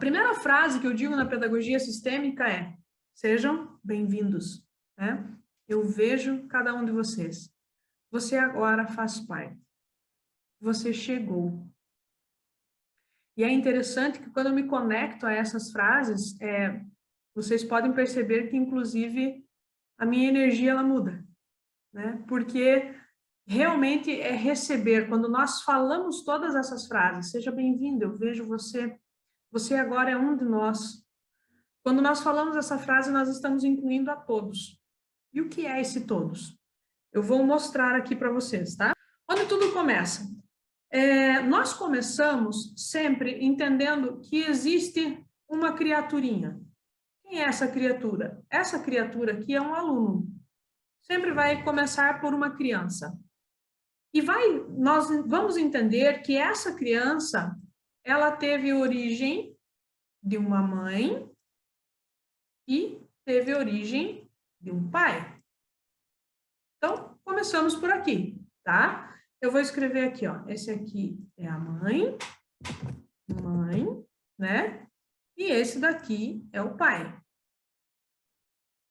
primeira frase que eu digo na pedagogia sistêmica é: sejam bem-vindos, né? Eu vejo cada um de vocês. Você agora faz parte. Você chegou. E é interessante que quando eu me conecto a essas frases, vocês podem perceber que, inclusive, a minha energia ela muda, né? Porque realmente é receber. Quando nós falamos todas essas frases, seja bem-vindo, eu vejo você, você agora é um de nós. Quando nós falamos essa frase, nós estamos incluindo a todos. E o que é esse todos? Eu vou mostrar aqui para vocês, tá? Onde tudo começa? Nós começamos sempre entendendo que existe uma criaturinha. Quem é essa criatura? Essa criatura aqui é um aluno. Sempre vai começar por uma criança. E nós vamos entender que essa criança, ela teve origem de uma mãe e teve origem de um pai. Então, começamos por aqui, tá? Eu vou escrever aqui, ó. Esse aqui é a mãe, né? E esse daqui é o pai.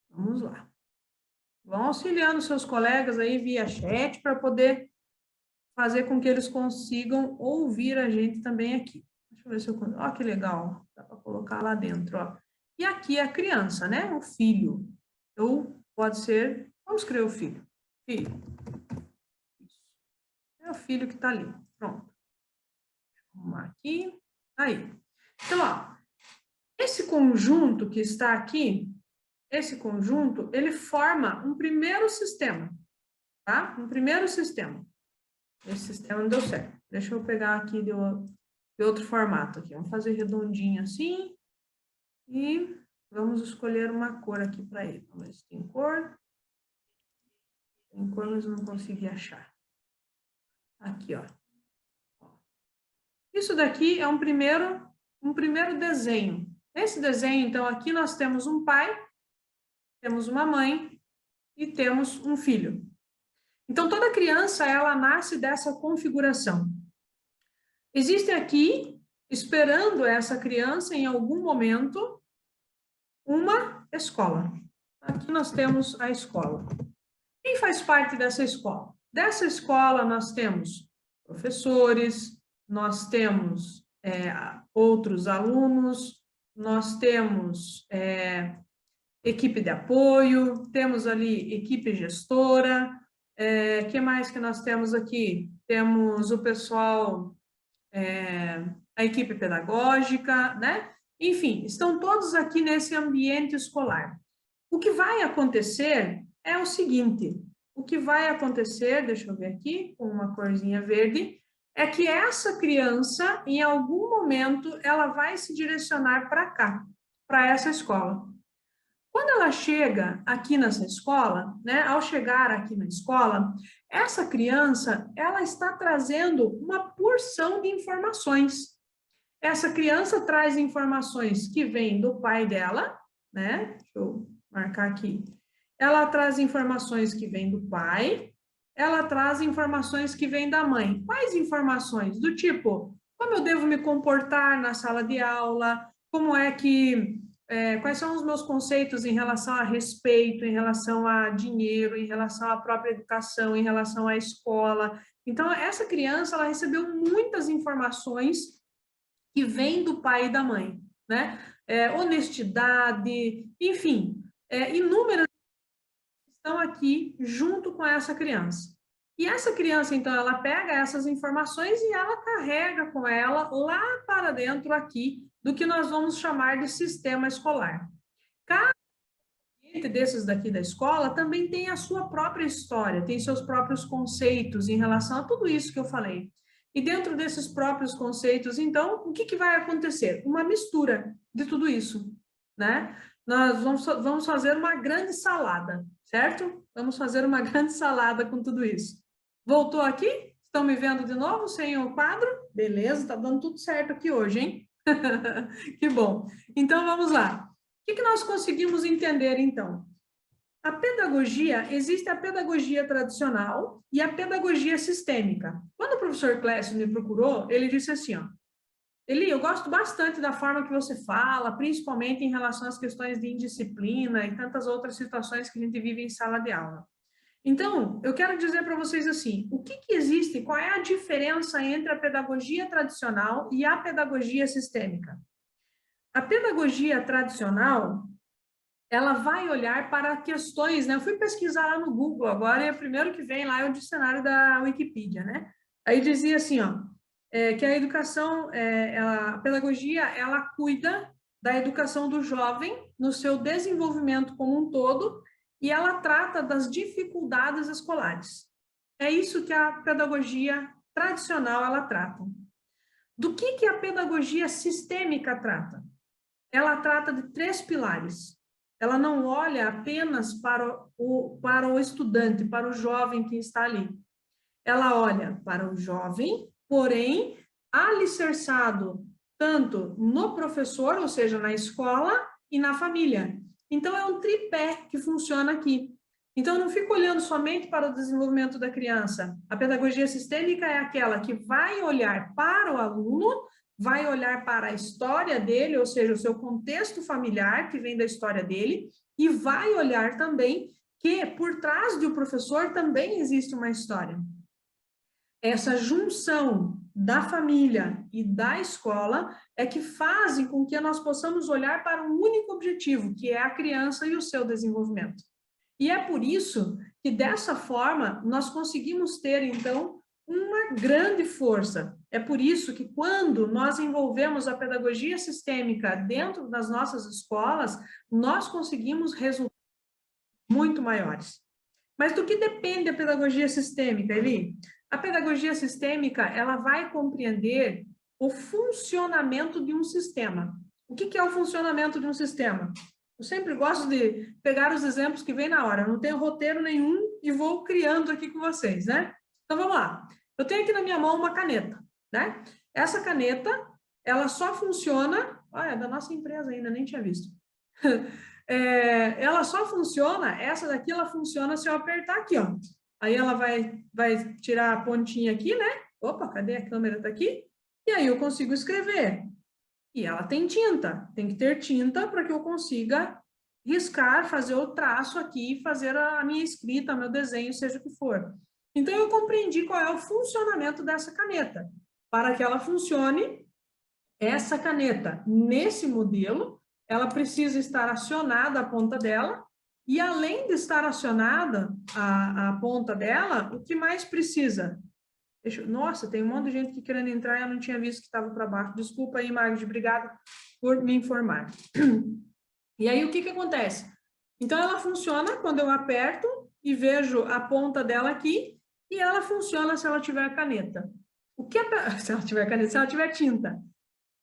Vamos lá. Vão auxiliando seus colegas aí via chat para poder fazer com que eles consigam ouvir a gente também aqui. Deixa eu ver se eu... Ó, que legal. Dá para colocar lá dentro, ó. E aqui é a criança, né? O filho. Ou pode ser... Vamos escrever o filho. Filho. Isso. É o filho que está ali. Pronto. Vamos aqui. Aí. Então, ó. Esse conjunto que está aqui, esse conjunto, ele forma um primeiro sistema, tá? Um primeiro sistema. Esse sistema não deu certo. Deixa eu pegar aqui de outro formato aqui. Vamos fazer redondinho assim. E vamos escolher uma cor aqui para ele. Vamos ver se tem cor. Tem cor, mas eu não consegui achar. Aqui, ó. Isso daqui é um primeiro desenho. Nesse desenho, então, aqui nós temos um pai, temos uma mãe e temos um filho. Então, toda criança, ela nasce dessa configuração. Existe aqui, esperando essa criança, em algum momento, uma escola. Aqui nós temos a escola. Quem faz parte dessa escola? Dessa escola nós temos professores, nós temos outros alunos, nós temos equipe de apoio, temos ali equipe gestora, que mais que nós temos aqui? Temos o pessoal, a equipe pedagógica, né? Enfim, estão todos aqui nesse ambiente escolar. O que vai acontecer é o seguinte, o que vai acontecer, deixa eu ver aqui, com uma corzinha verde, é que essa criança, em algum momento, ela vai se direcionar para cá, para essa escola. Quando ela chega aqui nessa escola, né, ao chegar aqui na escola, essa criança, ela está trazendo uma porção de informações. Essa criança traz informações que vêm do pai dela, né? Deixa eu marcar aqui. Ela traz informações que vêm do pai, ela traz informações que vêm da mãe. Quais informações? Do tipo, como eu devo me comportar na sala de aula, como é que... quais são os meus conceitos em relação a respeito, em relação a dinheiro, em relação à própria educação, em relação à escola. Então, essa criança, ela recebeu muitas informações que vêm do pai e da mãe, né? Honestidade, enfim, inúmeras estão aqui junto com essa criança. E essa criança, então, ela pega essas informações e ela carrega com ela lá para dentro aqui do que nós vamos chamar de sistema escolar. Cada desses daqui da escola também tem a sua própria história, tem seus próprios conceitos em relação a tudo isso que eu falei. E dentro desses próprios conceitos, então, o que vai acontecer? Uma mistura de tudo isso, né? Nós vamos fazer uma grande salada, certo? Vamos fazer uma grande salada com tudo isso. Voltou aqui? Estão me vendo de novo sem o quadro? Beleza, tá dando tudo certo aqui hoje, hein? Que bom. Então, vamos lá. O que nós conseguimos entender, então? A pedagogia, existe a pedagogia tradicional e a pedagogia sistêmica. Quando o professor Clécio me procurou, ele disse assim, ó, Eli, eu gosto bastante da forma que você fala, principalmente em relação às questões de indisciplina e tantas outras situações que a gente vive em sala de aula. Então, eu quero dizer para vocês assim, o que que existe, qual é a diferença entre a pedagogia tradicional e a pedagogia sistêmica? A pedagogia tradicional, ela vai olhar para questões, né? Eu fui pesquisar lá no Google agora e o primeiro que vem lá é o dicionário da Wikipedia, né? Aí dizia assim, ó, que a educação, a pedagogia, ela cuida da educação do jovem no seu desenvolvimento como um todo e ela trata das dificuldades escolares. É isso que a pedagogia tradicional ela trata. Do que a pedagogia sistêmica trata? Ela trata de 3 pilares. Ela não olha apenas para o estudante, para o jovem que está ali. Ela olha para o jovem, porém, alicerçado tanto no professor, ou seja, na escola, e na família. Então, é um tripé que funciona aqui. Então, eu não fico olhando somente para o desenvolvimento da criança. A pedagogia sistêmica é aquela que vai olhar para o aluno, vai olhar para a história dele, ou seja, o seu contexto familiar, que vem da história dele, e vai olhar também que por trás do professor também existe uma história. Essa junção da família e da escola é que fazem com que nós possamos olhar para um único objetivo, que é a criança e o seu desenvolvimento. E é por isso que, dessa forma, nós conseguimos ter, então, uma grande força. É por isso que, quando nós envolvemos a pedagogia sistêmica dentro das nossas escolas, nós conseguimos resultados muito maiores. Mas do que depende a pedagogia sistêmica, Eli? A pedagogia sistêmica, ela vai compreender o funcionamento de um sistema. O que é o funcionamento de um sistema? Eu sempre gosto de pegar os exemplos que vem na hora. Eu não tenho roteiro nenhum e vou criando aqui com vocês, né? Então, vamos lá. Eu tenho aqui na minha mão uma caneta, né? Essa caneta, ela só funciona... Olha, é da nossa empresa ainda, nem tinha visto. Ela só funciona, essa daqui, ela funciona se eu apertar aqui, ó. Aí ela vai tirar a pontinha aqui, né? Opa, cadê a câmera? Tá aqui. E aí eu consigo escrever. E ela tem tinta. Tem que ter tinta para que eu consiga riscar, fazer o traço aqui, fazer a minha escrita, meu desenho, seja o que for. Então, eu compreendi qual é o funcionamento dessa caneta. Para que ela funcione, essa caneta, nesse modelo, ela precisa estar acionada a ponta dela, e além de estar acionada a ponta dela, o que mais precisa? Nossa, tem um monte de gente que querendo entrar e eu não tinha visto que estava para baixo. Desculpa aí, Magde, obrigada por me informar. E aí, o que acontece? Então, ela funciona quando eu aperto e vejo a ponta dela aqui, e ela funciona se ela tiver caneta. Se ela tiver caneta, se ela tiver tinta.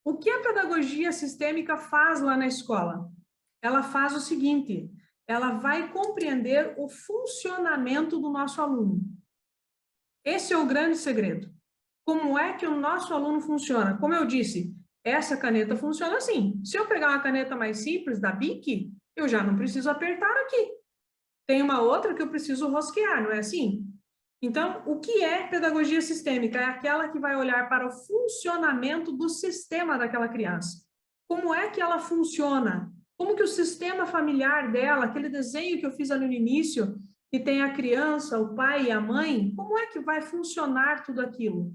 O que a pedagogia sistêmica faz lá na escola? Ela faz o seguinte, ela vai compreender o funcionamento do nosso aluno. Esse é o grande segredo. Como é que o nosso aluno funciona? Como eu disse, essa caneta funciona assim. Se eu pegar uma caneta mais simples, da Bic, eu já não preciso apertar aqui. Tem uma outra que eu preciso rosquear, não é assim? Então, o que é pedagogia sistêmica? É aquela que vai olhar para o funcionamento do sistema daquela criança. Como é que ela funciona? Como que o sistema familiar dela, aquele desenho que eu fiz ali no início, que tem a criança, o pai e a mãe, como é que vai funcionar tudo aquilo?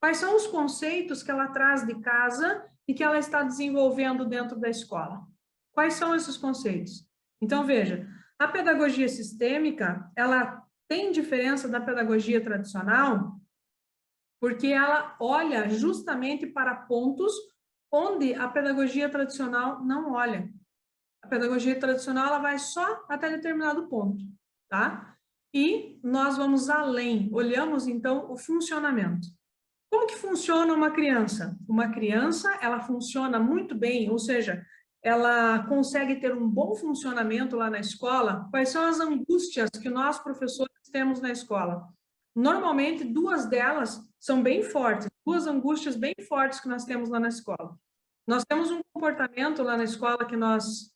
Quais são os conceitos que ela traz de casa e que ela está desenvolvendo dentro da escola? Quais são esses conceitos? Então, veja, a pedagogia sistêmica, ela tem diferença da pedagogia tradicional, porque ela olha justamente para pontos onde a pedagogia tradicional não olha. A pedagogia tradicional, ela vai só até determinado ponto, tá? E nós vamos além, olhamos então o funcionamento. Como que funciona uma criança? Uma criança, ela funciona muito bem, ou seja, ela consegue ter um bom funcionamento lá na escola. Quais são as angústias que nós, professores, temos na escola? Normalmente, 2 delas são bem fortes, 2 angústias bem fortes que nós temos lá na escola. Nós temos um comportamento lá na escola que nós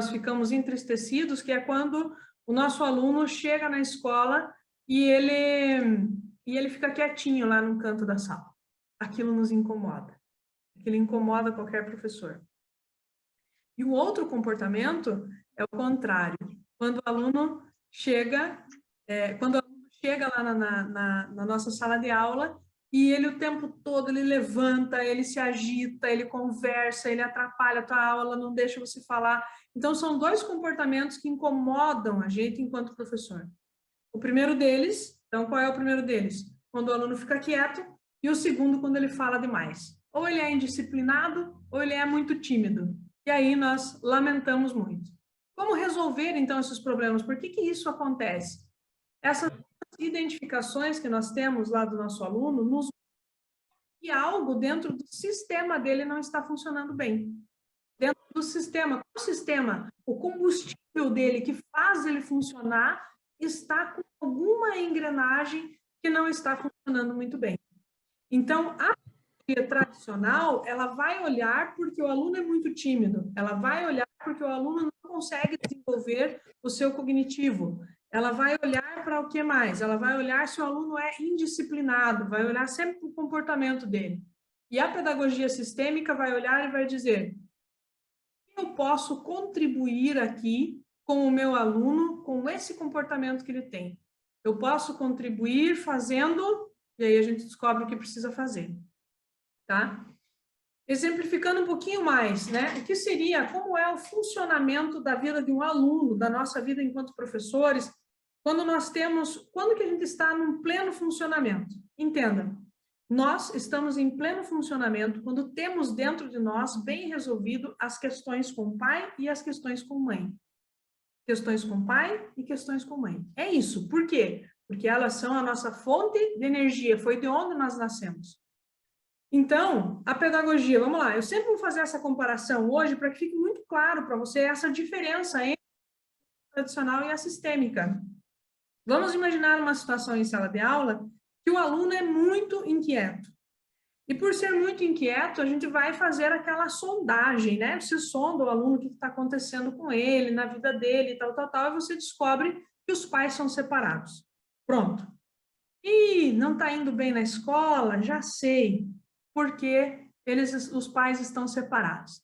ficamos entristecidos, que é quando o nosso aluno chega na escola e ele fica quietinho lá no canto da sala. Aquilo nos incomoda. que ele incomoda qualquer professor. E o outro comportamento é o contrário. Quando o aluno chega, lá na nossa sala de aula e ele o tempo todo, ele levanta, ele se agita, ele conversa, ele atrapalha a tua aula, não deixa você falar. Então, são dois comportamentos que incomodam a gente enquanto professor. O primeiro deles, então, qual é o primeiro deles? Quando o aluno fica quieto, e o segundo, quando ele fala demais. Ou ele é indisciplinado, ou ele é muito tímido. E aí nós lamentamos muito. Como resolver, então, esses problemas? Por que que isso acontece? Essas identificações que nós temos lá do nosso aluno nos que algo dentro do sistema dele não está funcionando bem. Dentro do sistema, o sistema, o combustível dele que faz ele funcionar está com alguma engrenagem que não está funcionando muito bem. Então, a pedagogia tradicional, ela vai olhar porque o aluno é muito tímido, ela vai olhar porque o aluno não consegue desenvolver o seu cognitivo, ela vai olhar para o que mais? Ela vai olhar se o aluno é indisciplinado, vai olhar sempre para o comportamento dele. E a pedagogia sistêmica vai olhar e vai dizer: eu posso contribuir aqui com o meu aluno, com esse comportamento que ele tem. Eu posso contribuir fazendo, e aí a gente descobre o que precisa fazer, tá? Exemplificando um pouquinho mais, né? O que seria, como é o funcionamento da vida de um aluno, da nossa vida enquanto professores, quando que a gente está num pleno funcionamento? Entenda, nós estamos em pleno funcionamento quando temos dentro de nós bem resolvido as questões com o pai e as questões com mãe. Questões com pai e questões com mãe. É isso. Por quê? Porque elas são a nossa fonte de energia, foi de onde nós nascemos. Então, a pedagogia, vamos lá, eu sempre vou fazer essa comparação hoje para que fique muito claro para você essa diferença entre a tradicional e a sistêmica. Vamos imaginar uma situação em sala de aula que o aluno é muito inquieto. E por ser muito inquieto, a gente vai fazer aquela sondagem, né? Você sonda o aluno, o que está acontecendo com ele, na vida dele, tal, e você descobre que os pais são separados. Pronto. E não está indo bem na escola? Já sei, porque os pais estão separados.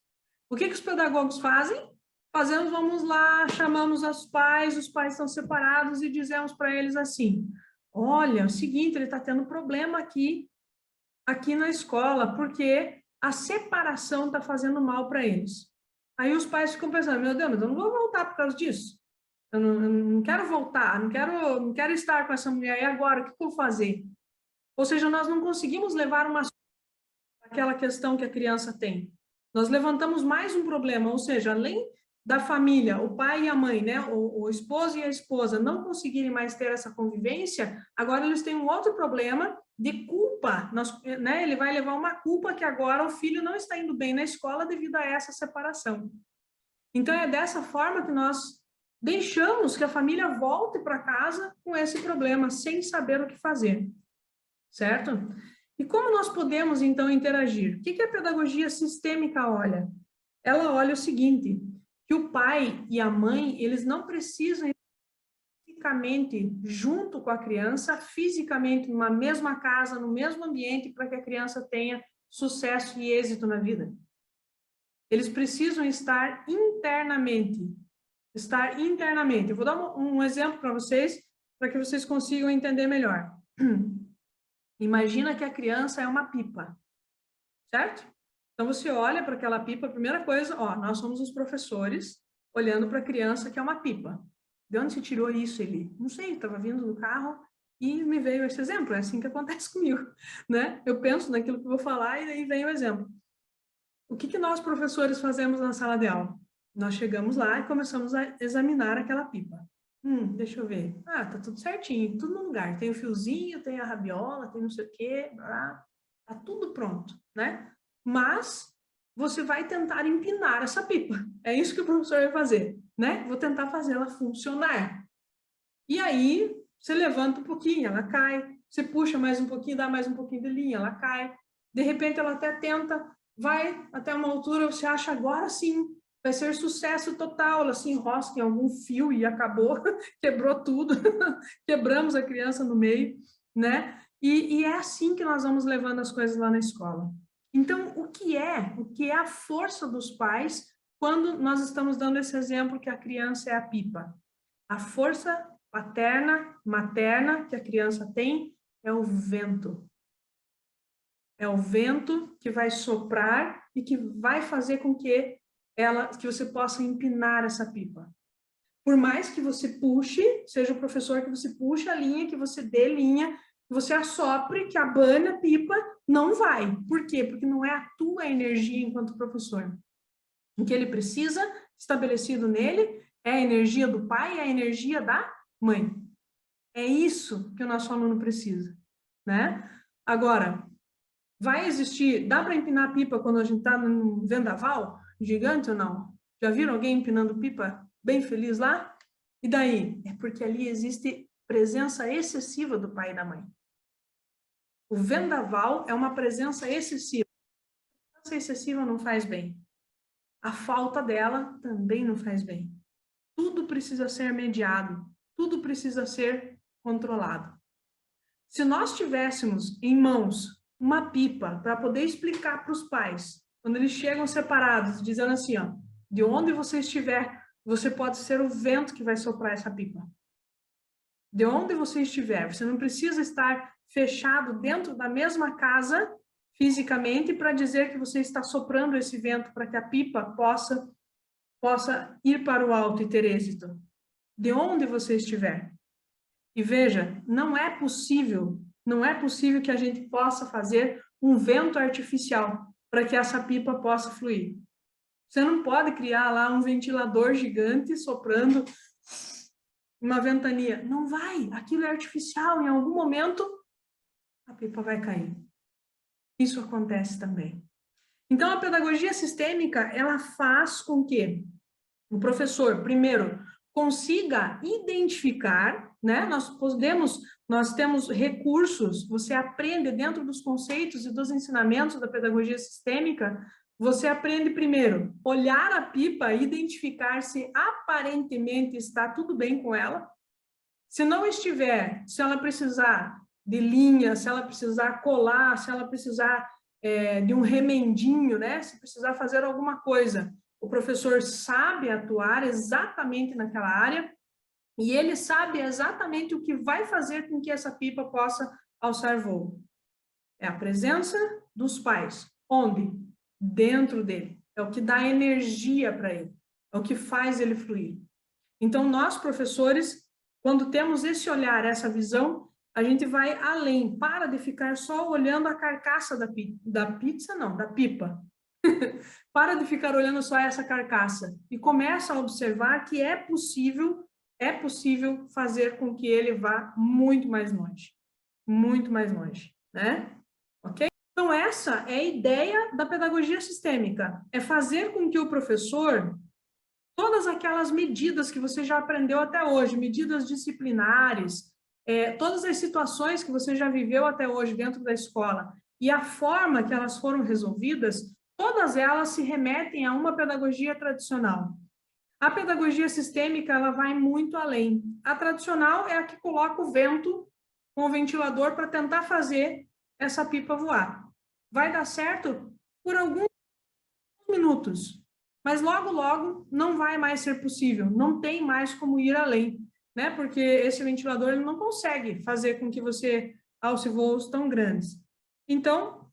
O que os pedagogos fazem? Vamos lá, chamamos os pais estão separados e dizemos para eles assim: olha, é o seguinte, ele está tendo problema aqui na escola, porque a separação está fazendo mal para eles. Aí os pais ficam pensando: meu Deus, mas eu não vou voltar por causa disso. Eu não quero voltar, não quero estar com essa mulher, e agora, o que eu vou fazer? Ou seja, nós não conseguimos levar aquela questão que a criança tem. Nós levantamos mais um problema, ou seja, além da família, o pai e a mãe, né, o esposo e a esposa não conseguirem mais ter essa convivência, agora eles têm um outro problema de culpa, né, ele vai levar uma culpa que agora o filho não está indo bem na escola devido a essa separação. Então, é dessa forma que nós deixamos que a família volte para casa com esse problema, sem saber o que fazer, certo? E como nós podemos, então, interagir? O que a pedagogia sistêmica olha? Ela olha o seguinte, que o pai e a mãe, eles não precisam fisicamente junto com a criança, fisicamente numa mesma casa, no mesmo ambiente, para que a criança tenha sucesso e êxito na vida. Eles precisam estar internamente. Eu vou dar um exemplo para vocês, para que vocês consigam entender melhor. Imagina que a criança é uma pipa, certo? Então, você olha para aquela pipa, a primeira coisa, nós somos os professores olhando para a criança que é uma pipa. De onde se tirou isso, Eli? Não sei, estava vindo no carro e me veio esse exemplo, é assim que acontece comigo, né? Eu penso naquilo que eu vou falar e aí vem o exemplo. O que nós, professores, fazemos na sala de aula? Nós chegamos lá e começamos a examinar aquela pipa. Deixa eu ver. Tá tudo certinho, tudo no lugar. Tem o fiozinho, tem a rabiola, tem não sei o quê, tá tudo pronto, né? Mas você vai tentar empinar essa pipa. É isso que o professor vai fazer, né? Vou tentar fazer ela funcionar. E aí, você levanta um pouquinho, ela cai. Você puxa mais um pouquinho, dá mais um pouquinho de linha, ela cai. De repente, ela até tenta, vai até uma altura, você acha agora sim, vai ser sucesso total, ela se enrosca em algum fio e acabou, quebrou tudo, quebramos a criança no meio, né? E é assim que nós vamos levando as coisas lá na escola. Então, o que é a força dos pais quando nós estamos dando esse exemplo que a criança é a pipa? A força paterna, materna que a criança tem é o vento. É o vento que vai soprar e que vai fazer com que você possa empinar essa pipa. Por mais que você puxe, seja o professor que você puxe a linha, que você dê linha, que você assopre, que abane a pipa, não vai. Por quê? Porque não é a tua energia enquanto professor. O que ele precisa, estabelecido nele, é a energia do pai e a energia da mãe. É isso que o nosso aluno precisa, né? Agora, vai existir, dá para empinar pipa quando a gente está num vendaval gigante ou não? Já viram alguém empinando pipa bem feliz lá? E daí? É porque ali existe presença excessiva do pai e da mãe. O vendaval é uma presença excessiva. Essa excessiva não faz bem. A falta dela também não faz bem. Tudo precisa ser mediado, tudo precisa ser controlado. Se nós tivéssemos em mãos uma pipa para poder explicar para os pais, quando eles chegam separados, dizendo assim, ó, de onde você estiver, você pode ser o vento que vai soprar essa pipa. De onde você estiver, você não precisa estar fechado dentro da mesma casa fisicamente para dizer que você está soprando esse vento para que a pipa possa ir para o alto e ter êxito. De onde você estiver. E veja, não é possível que a gente possa fazer um vento artificial para que essa pipa possa fluir. Você não pode criar lá um ventilador gigante soprando uma ventania. Não vai, aquilo é artificial, em algum momento a pipa vai cair. Isso acontece também. Então, a pedagogia sistêmica, ela faz com que o professor, primeiro, consiga identificar, né? Nós temos recursos, você aprende dentro dos conceitos e dos ensinamentos da pedagogia sistêmica, você aprende primeiro, olhar a pipa, identificar se aparentemente está tudo bem com ela. Se não estiver, se ela precisar de linha, se ela precisar colar, se ela precisar de um remendinho, né? Se precisar fazer alguma coisa, o professor sabe atuar exatamente naquela área e ele sabe exatamente o que vai fazer com que essa pipa possa alçar voo. É a presença dos pais. Onde? Dentro dele. É o que dá energia para ele. É o que faz ele fluir. Então, nós, professores, quando temos esse olhar, essa visão, a gente vai além. Para de ficar só olhando a carcaça da pipa. Para de ficar olhando só essa carcaça e começa a observar que é possível fazer com que ele vá muito mais longe, né? Ok? Então, essa é a ideia da pedagogia sistêmica, é fazer com que o professor, todas aquelas medidas que você já aprendeu até hoje, medidas disciplinares, todas as situações que você já viveu até hoje dentro da escola e a forma que elas foram resolvidas, todas elas se remetem a uma pedagogia tradicional. A pedagogia sistêmica, ela vai muito além. A tradicional é a que coloca o vento com o ventilador para tentar fazer essa pipa voar. Vai dar certo por alguns minutos, mas logo, logo não vai mais ser possível, não tem mais como ir além, né? Porque esse ventilador ele não consegue fazer com que você alce voos tão grandes. Então,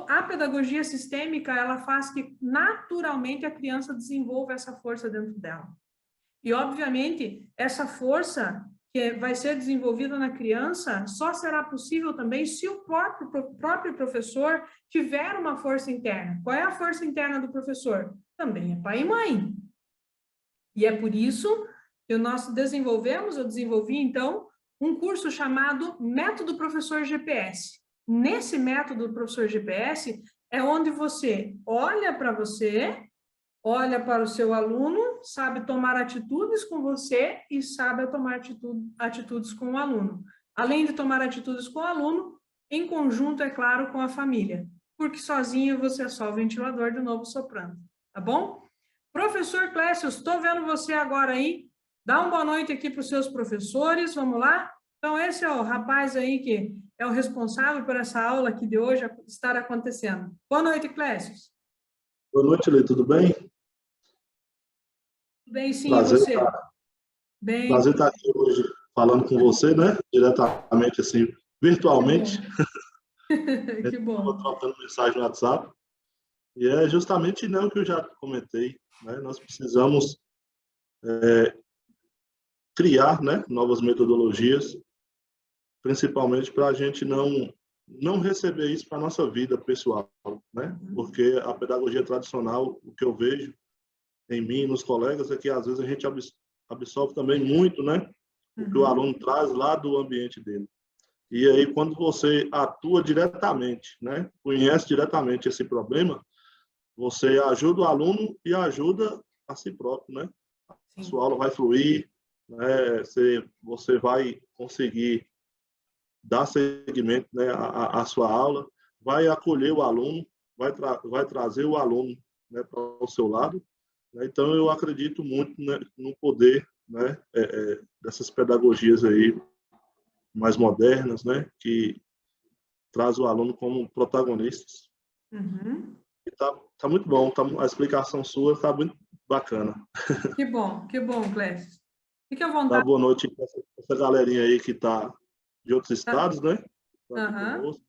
a pedagogia sistêmica, ela faz que naturalmente a criança desenvolva essa força dentro dela. E, obviamente, essa força que vai ser desenvolvida na criança só será possível também se o próprio professor tiver uma força interna. Qual é a força interna do professor? Também é pai e mãe. E é por isso que eu desenvolvi, então, um curso chamado Método Professor GPS. Nesse método do professor GPS é onde você olha para o seu aluno, sabe tomar atitudes com você e sabe tomar atitudes com o aluno. Além de tomar atitudes com o aluno, em conjunto, é claro, com a família. Porque sozinho você é só o ventilador de novo soprando, tá bom? Professor Clécio, estou vendo você agora aí. Dá uma boa noite aqui para os seus professores, vamos lá? Então, esse é o rapaz aí que é o responsável por essa aula aqui de hoje estar acontecendo. Boa noite, Clécio. Boa noite, Lê, tudo bem? Tudo bem, sim, Prazer, e você? Bem, prazer estar aqui hoje falando com você, né? Diretamente, assim, virtualmente. que Estava bom. trocando mensagem no WhatsApp. E é justamente, né, o que eu já comentei, né? Nós precisamos criar, né, novas metodologias, principalmente para a gente não receber isso para a nossa vida pessoal, né? Porque a pedagogia tradicional, o que eu vejo em mim e nos colegas, é que às vezes a gente absorve também muito, né? O que o aluno traz lá do ambiente dele. E aí, quando você atua diretamente, né? Conhece diretamente esse problema, você ajuda o aluno e ajuda a si próprio, né? A Sim. sua aula vai fluir, né? Você vai conseguir dar seguimento, né, à sua aula, vai acolher o aluno, vai trazer o aluno, né, para o seu lado. Né? Então, eu acredito muito, né, no poder, né, dessas pedagogias aí mais modernas, né, que traz o aluno como protagonista. Uhum. E tá muito bom, a explicação sua está muito bacana. Que bom, Clécio. Fique à Dá vontade. boa noite para essa galerinha aí que está de outros estados, né? Tá aqui Aham. conosco.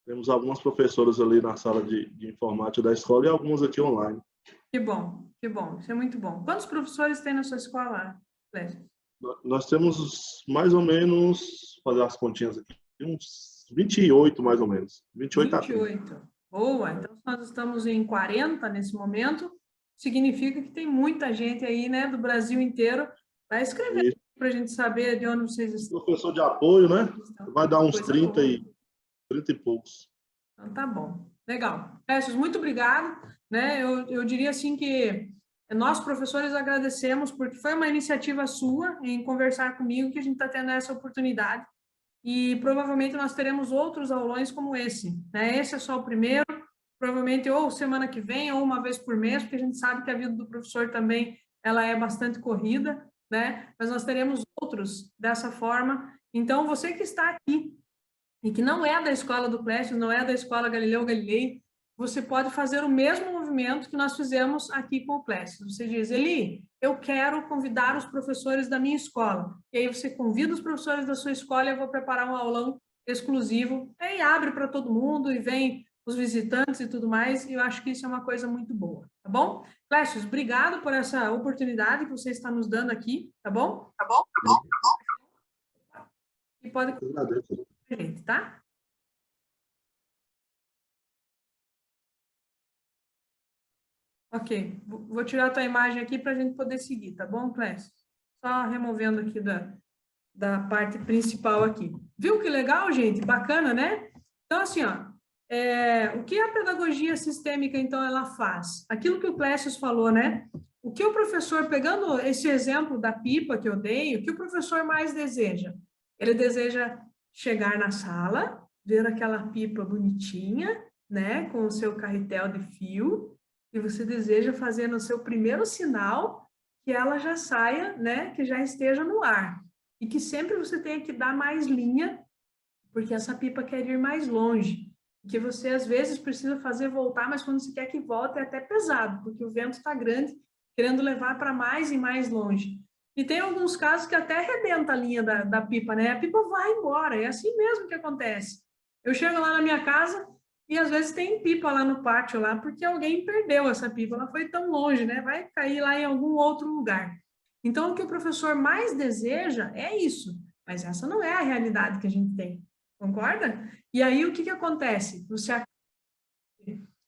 Temos algumas professoras ali na sala de informática da escola e algumas aqui online. Que bom, que bom. Isso é muito bom. Quantos professores tem na sua escola, Clécio? Nós temos mais ou menos, fazer as continhas aqui, uns 28 mais ou menos, 28 a 30. 28. Boa. Então, se nós estamos em 40 nesse momento, significa que tem muita gente aí, né, do Brasil inteiro. Vai escrever E para a gente saber de onde vocês professor de apoio, né? estão. Vai dar uns Coisa boa. 30 e poucos. Então, tá bom. Legal. Clécio, muito obrigado. Né? Eu diria assim que nós, professores, agradecemos porque foi uma iniciativa sua em conversar comigo que a gente está tendo essa oportunidade e provavelmente nós teremos outros aulões como esse. Né? Esse é só o primeiro, provavelmente ou semana que vem ou uma vez por mês, porque a gente sabe que a vida do professor também ela é bastante corrida, né? Mas nós teremos outros dessa forma. Então, você que está aqui e que não é da escola do Clécio, não é da escola Galileu Galilei, você pode fazer o mesmo movimento que nós fizemos aqui com o Clécio. Você diz, Eli, eu quero convidar os professores da minha escola. E aí você convida os professores da sua escola e eu vou preparar um aulão exclusivo. Aí abre para todo mundo e vem os visitantes e tudo mais. E eu acho que isso é uma coisa muito boa, tá bom? Clécio, obrigado por essa oportunidade que você está nos dando aqui, tá bom? Tá bom? E pode Eu agradeço. gente, tá? Ok, vou tirar a tua imagem aqui para a gente poder seguir, tá bom, Clécio? Só removendo aqui da parte principal aqui. Viu que legal, gente? Bacana, né? Então, assim, ó, o que a pedagogia sistêmica, então, ela faz? Aquilo que o Clécio falou, né? O que o professor, pegando esse exemplo da pipa que eu dei, o que o professor mais deseja? Ele deseja chegar na sala, ver aquela pipa bonitinha, né, com o seu carretel de fio, e você deseja fazer no seu primeiro sinal que ela já saia, né, que já esteja no ar. E que sempre você tenha que dar mais linha, porque essa pipa quer ir mais longe. Que você, às vezes, precisa fazer voltar, mas quando você quer que volte é até pesado, porque o vento está grande, querendo levar para mais e mais longe. E tem alguns casos que até arrebenta a linha da pipa, né? A pipa vai embora, é assim mesmo que acontece. Eu chego lá na minha casa e às vezes tem pipa lá no pátio, lá, porque alguém perdeu essa pipa, ela foi tão longe, né? Vai cair lá em algum outro lugar. Então, o que o professor mais deseja é isso, mas essa não é a realidade que a gente tem, concorda? E aí, o que acontece? Você acaba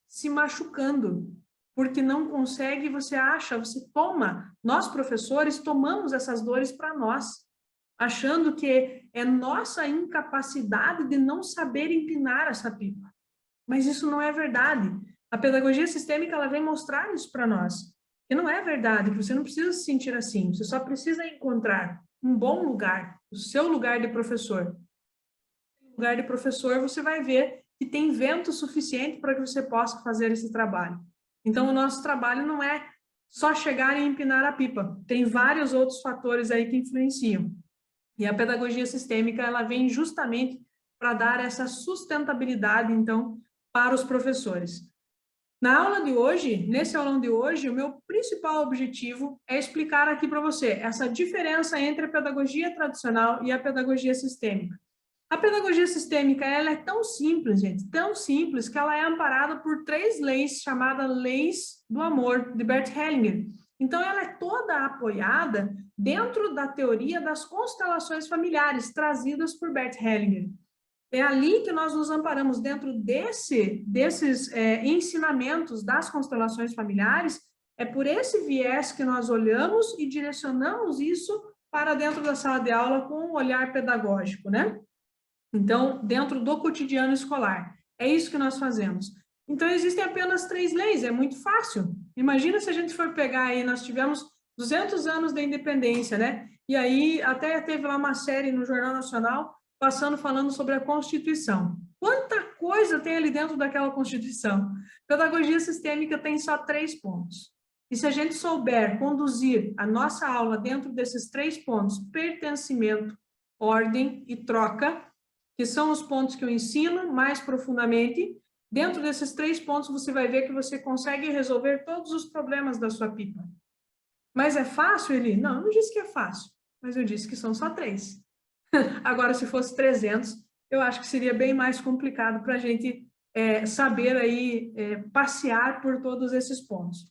se machucando, porque não consegue, você acha, você toma, nós professores tomamos essas dores para nós, achando que é nossa incapacidade de não saber empinar essa pipa. Mas isso não é verdade. A pedagogia sistêmica, ela vem mostrar isso para nós. Que não é verdade, que você não precisa se sentir assim, você só precisa encontrar um bom lugar, o seu lugar de professor. No lugar de professor, você vai ver que tem vento suficiente para que você possa fazer esse trabalho. Então, o nosso trabalho não é só chegar e empinar a pipa. Tem vários outros fatores aí que influenciam. E a pedagogia sistêmica, ela vem justamente para dar essa sustentabilidade, então, para os professores. Na aula de hoje, nesse aulão de hoje, o meu principal objetivo é explicar aqui para você essa diferença entre a pedagogia tradicional e a pedagogia sistêmica. A pedagogia sistêmica, ela é tão simples, gente, tão simples, que ela é amparada por 3 leis chamadas Leis do Amor, de Bert Hellinger. Então, ela é toda apoiada dentro da teoria das constelações familiares, trazidas por Bert Hellinger. É ali que nós nos amparamos, dentro desses ensinamentos das constelações familiares, é por esse viés que nós olhamos e direcionamos isso para dentro da sala de aula com um olhar pedagógico, né? Então, dentro do cotidiano escolar. É isso que nós fazemos. Então, existem apenas 3 leis, é muito fácil. Imagina se a gente for pegar aí, nós tivemos 200 anos da independência, né? E aí, até teve lá uma série no Jornal Nacional, falando sobre a Constituição. Quanta coisa tem ali dentro daquela Constituição? Pedagogia sistêmica tem só 3 pontos. E se a gente souber conduzir a nossa aula dentro desses 3 pontos, pertencimento, ordem e troca, que são os pontos que eu ensino mais profundamente, dentro desses 3 pontos você vai ver que você consegue resolver todos os problemas da sua pipa. Mas é fácil, Eli? Não, eu não disse que é fácil, mas eu disse que são só 3. Agora, se fosse 300, eu acho que seria bem mais complicado para a gente saber aí passear por todos esses pontos.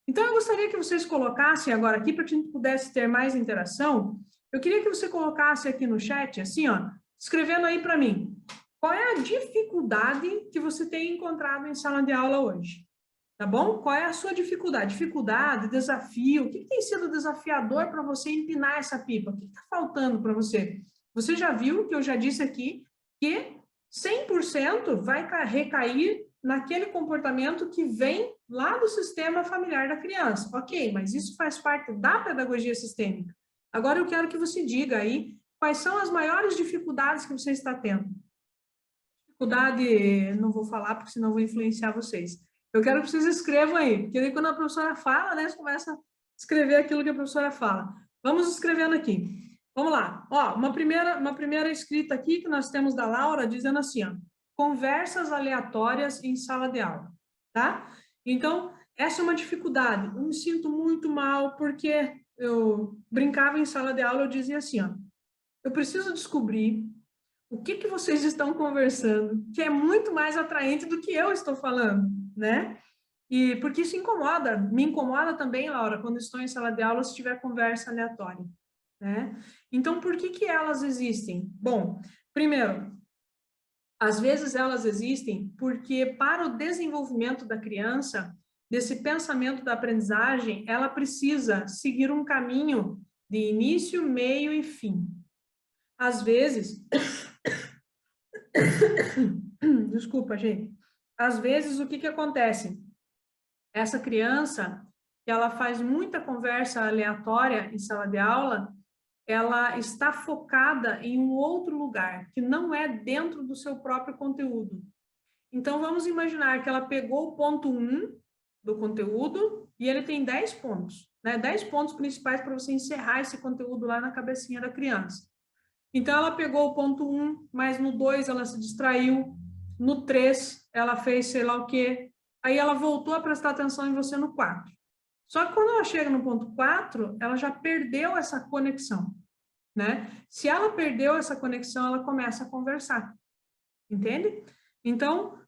Então, eu gostaria que vocês colocassem agora aqui, para que a gente pudesse ter mais interação, eu queria que você colocasse aqui no chat, assim, ó, escrevendo aí para mim, qual é a dificuldade que você tem encontrado em sala de aula hoje? Tá bom? Qual é a sua dificuldade? Dificuldade, desafio, o que tem sido desafiador para você empinar essa pipa? O que está faltando para você? Você já viu que eu já disse aqui que 100% vai recair naquele comportamento que vem lá do sistema familiar da criança. Ok, mas isso faz parte da pedagogia sistêmica. Agora eu quero que você diga aí quais são as maiores dificuldades que você está tendo. Dificuldade, não vou falar porque senão vou influenciar vocês. Eu quero que vocês escrevam aí, porque aí quando a professora fala, né, você começa a escrever aquilo que a professora fala. Vamos escrevendo aqui. Vamos lá. Ó, uma primeira escrita aqui que nós temos da Laura, dizendo assim, ó, conversas aleatórias em sala de aula, tá? Então, essa é uma dificuldade. Eu me sinto muito mal porque eu brincava em sala de aula, eu dizia assim, ó, eu preciso descobrir o que vocês estão conversando, que é muito mais atraente do que eu estou falando, né? E porque isso incomoda, me incomoda também, Laura, quando estou em sala de aula, se tiver conversa aleatória, né? Então, por que elas existem? Bom, primeiro, às vezes elas existem porque para o desenvolvimento da criança, desse pensamento da aprendizagem, ela precisa seguir um caminho de início, meio e fim. Às vezes, desculpa, gente. Às vezes, o que acontece? Essa criança, que ela faz muita conversa aleatória em sala de aula, ela está focada em um outro lugar, que não é dentro do seu próprio conteúdo. Então, vamos imaginar que ela pegou o ponto 1 do conteúdo e ele tem 10 pontos, né? 10 pontos principais para você encerrar esse conteúdo lá na cabecinha da criança. Então, ela pegou o ponto 1, mas no 2 ela se distraiu, no 3 ela fez sei lá o quê, aí ela voltou a prestar atenção em você no 4. Só que quando ela chega no ponto 4, ela já perdeu essa conexão, né? Se ela perdeu essa conexão, ela começa a conversar, entende? Então,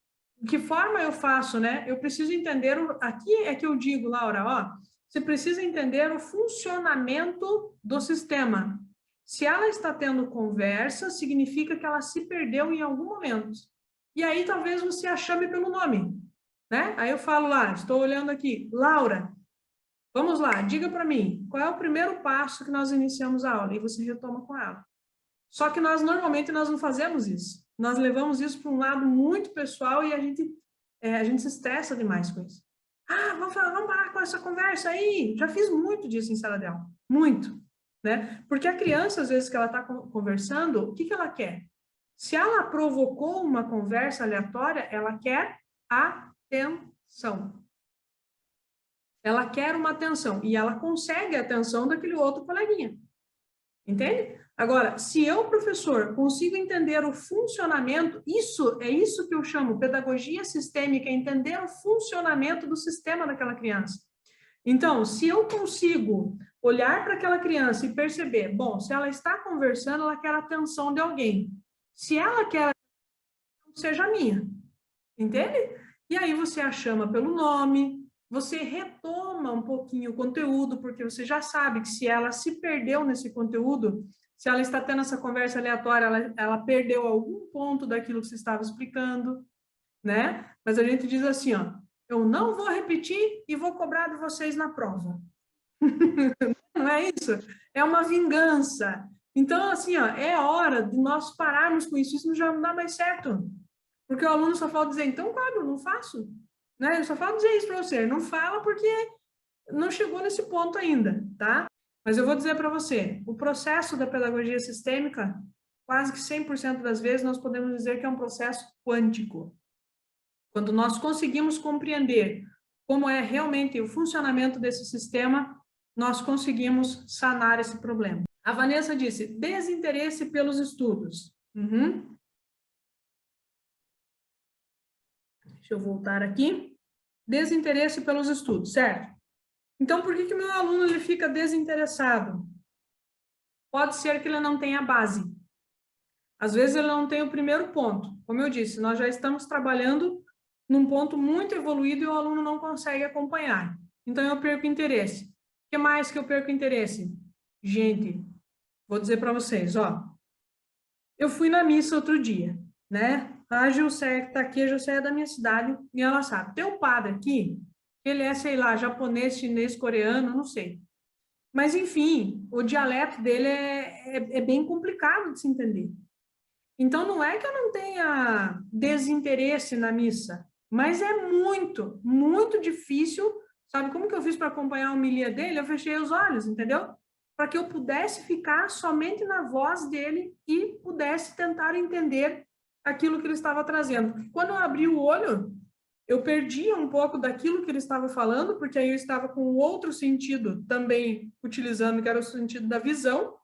de que forma eu faço, né? Eu preciso entender, aqui é que eu digo, Laura, ó, você precisa entender o funcionamento do sistema. Se ela está tendo conversa, significa que ela se perdeu em algum momento. E aí talvez você a chame pelo nome, né? Aí eu falo lá, estou olhando aqui, Laura, vamos lá, diga para mim, qual é o primeiro passo que nós iniciamos a aula? E você retoma com ela. Só que normalmente nós não fazemos isso. Nós levamos isso para um lado muito pessoal e a gente se estressa demais com isso. Ah, vamos parar com essa conversa aí. Já fiz muito disso em sala de aula. Muito. Né? Porque a criança, às vezes que ela está conversando, o que ela quer? Se ela provocou uma conversa aleatória, ela quer atenção. Ela quer uma atenção e ela consegue a atenção daquele outro coleguinha. Entende? Agora, se eu, professor, consigo entender o funcionamento, é isso que eu chamo pedagogia sistêmica, entender o funcionamento do sistema daquela criança. Então, se eu consigo olhar para aquela criança e perceber, bom, se ela está conversando, ela quer a atenção de alguém. Se ela quer, seja minha. Entende? E aí você a chama pelo nome, você retoma um pouquinho o conteúdo, porque você já sabe que se ela se perdeu nesse conteúdo, se ela está tendo essa conversa aleatória, ela perdeu algum ponto daquilo que você estava explicando, né? Mas a gente diz assim, ó, eu não vou repetir e vou cobrar de vocês na prova. Não é isso? É uma vingança. Então, assim, ó, é hora de nós pararmos com isso. Isso não já não dá mais certo. Porque o aluno só fala dizer, então, claro, não faço. Né? Eu só falo dizer isso para você. Não fala porque não chegou nesse ponto ainda, tá? Mas eu vou dizer para você, o processo da pedagogia sistêmica, quase que 100% das vezes, nós podemos dizer que é um processo quântico. Quando nós conseguimos compreender como é realmente o funcionamento desse sistema, nós conseguimos sanar esse problema. A Vanessa disse, desinteresse pelos estudos. Deixa eu voltar aqui. Desinteresse pelos estudos, certo? Então, por que o meu aluno ele fica desinteressado? Pode ser que ele não tenha base. Às vezes ele não tem o primeiro ponto. Como eu disse, nós já estamos trabalhando num ponto muito evoluído e o aluno não consegue acompanhar. Então, eu perco interesse. O que mais que eu perco interesse? Gente, vou dizer para vocês, ó. Eu fui na missa outro dia, né? A Gilceia que está aqui, a Gilceia é da minha cidade, e ela sabe, tem um padre aqui, ele é, sei lá, japonês, chinês, coreano, não sei. Mas, enfim, o dialeto dele é bem complicado de se entender. Então, não é que eu não tenha desinteresse na missa, mas é muito, muito difícil. Sabe como que eu fiz para acompanhar a homilia dele? Eu fechei os olhos, entendeu? Para que eu pudesse ficar somente na voz dele e pudesse tentar entender aquilo que ele estava trazendo. Porque quando eu abri o olho, eu perdia um pouco daquilo que ele estava falando, porque aí eu estava com outro sentido também utilizando, que era o sentido da visão,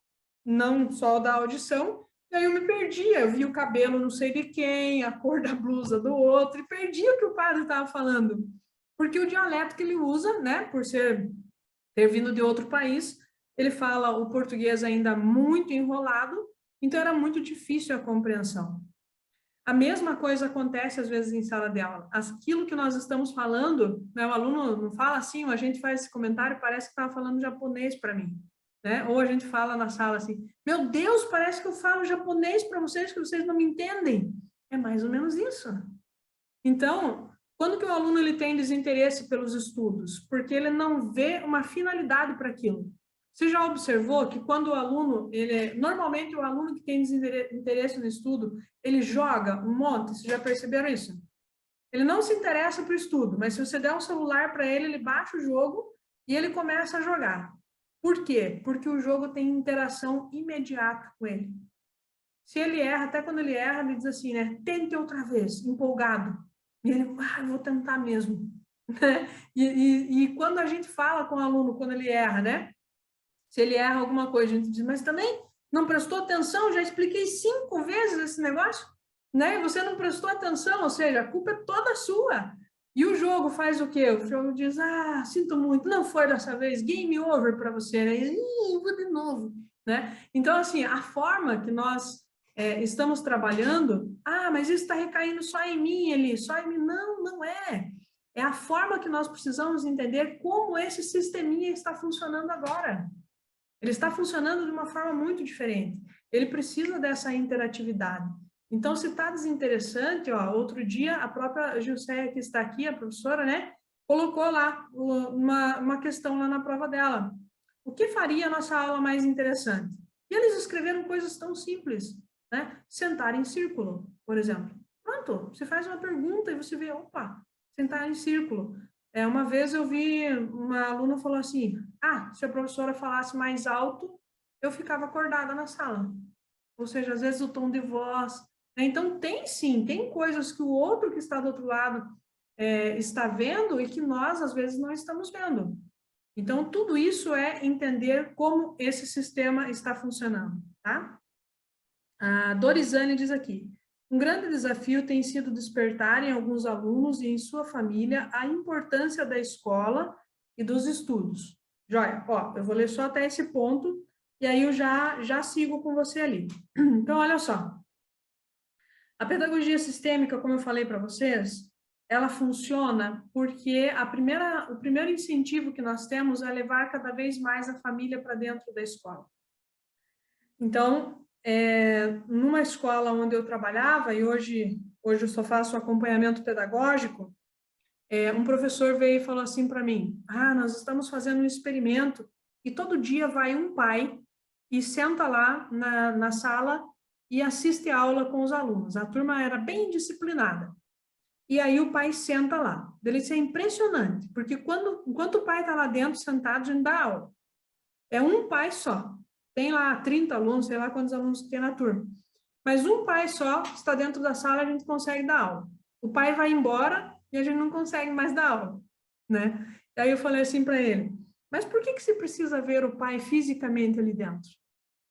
não só da audição. E aí eu me perdia, eu via o cabelo não sei de quem, a cor da blusa do outro, e perdia o que o padre estava falando. Porque o dialeto que ele usa, né, por ter vindo de outro país, ele fala o português ainda muito enrolado, então era muito difícil a compreensão. A mesma coisa acontece às vezes em sala de aula. Aquilo que nós estamos falando, né, o aluno não fala assim, a gente faz esse comentário, parece que estava falando japonês para mim. Né? Ou a gente fala na sala assim, meu Deus, parece que eu falo japonês para vocês, que vocês não me entendem. É mais ou menos isso. Então, quando que o aluno ele tem desinteresse pelos estudos? Porque ele não vê uma finalidade para aquilo. Você já observou que quando o aluno, normalmente o aluno que tem desinteresse no estudo, ele joga um monte, vocês já perceberam isso? Ele não se interessa para o estudo, mas se você der um celular para ele, ele baixa o jogo e ele começa a jogar. Por quê? Porque o jogo tem interação imediata com ele. Se ele erra, até quando ele erra, ele diz assim, né? Tente outra vez, empolgado. E ele, vou tentar mesmo. E quando a gente fala com o aluno, quando ele erra, né? Se ele erra alguma coisa, a gente diz, mas também não prestou atenção, já expliquei 5 vezes esse negócio, né? Você não prestou atenção, ou seja, a culpa é toda sua. E o jogo faz o quê? O jogo diz, sinto muito, não foi dessa vez, game over para você, né? E vou de novo, né? Então, assim, a forma que nós estamos trabalhando, mas isso está recaindo só em mim, ali, só em mim. Não, não é. É a forma que nós precisamos entender como esse sisteminha está funcionando agora. Ele está funcionando de uma forma muito diferente. Ele precisa dessa interatividade. Então, se está desinteressante, outro dia, a própria Gilceia, que está aqui, a professora, né, colocou lá uma questão lá na prova dela. O que faria a nossa aula mais interessante? E eles escreveram coisas tão simples, né? Sentar em círculo, por exemplo. Pronto, você faz uma pergunta e você vê, opa, sentar em círculo. Uma vez eu vi uma aluna falou assim, se a professora falasse mais alto, eu ficava acordada na sala. Ou seja, às vezes o tom de voz. Né? Então, tem coisas que o outro que está do outro lado está vendo e que nós, às vezes, não estamos vendo. Então, tudo isso é entender como esse sistema está funcionando, tá? A Dorizane diz aqui, um grande desafio tem sido despertar em alguns alunos e em sua família a importância da escola e dos estudos. Joia, ó, eu vou ler só até esse ponto, e aí eu já sigo com você ali. Então, olha só. A pedagogia sistêmica, como eu falei para vocês, ela funciona porque o primeiro incentivo que nós temos é levar cada vez mais a família para dentro da escola. Então, numa escola onde eu trabalhava, e hoje eu só faço acompanhamento pedagógico, um professor veio e falou assim para mim, nós estamos fazendo um experimento e todo dia vai um pai e senta lá na sala e assiste a aula com os alunos. A turma era bem disciplinada. E aí o pai senta lá. Ele disse, é impressionante, porque enquanto o pai está lá dentro sentado, a gente dá aula. É um pai só. Tem lá 30 alunos, sei lá quantos alunos tem na turma. Mas um pai só está dentro da sala, a gente consegue dar aula. O pai vai embora e a gente não consegue mais dar aula, né? E aí eu falei assim para ele, mas por que você precisa ver o pai fisicamente ali dentro?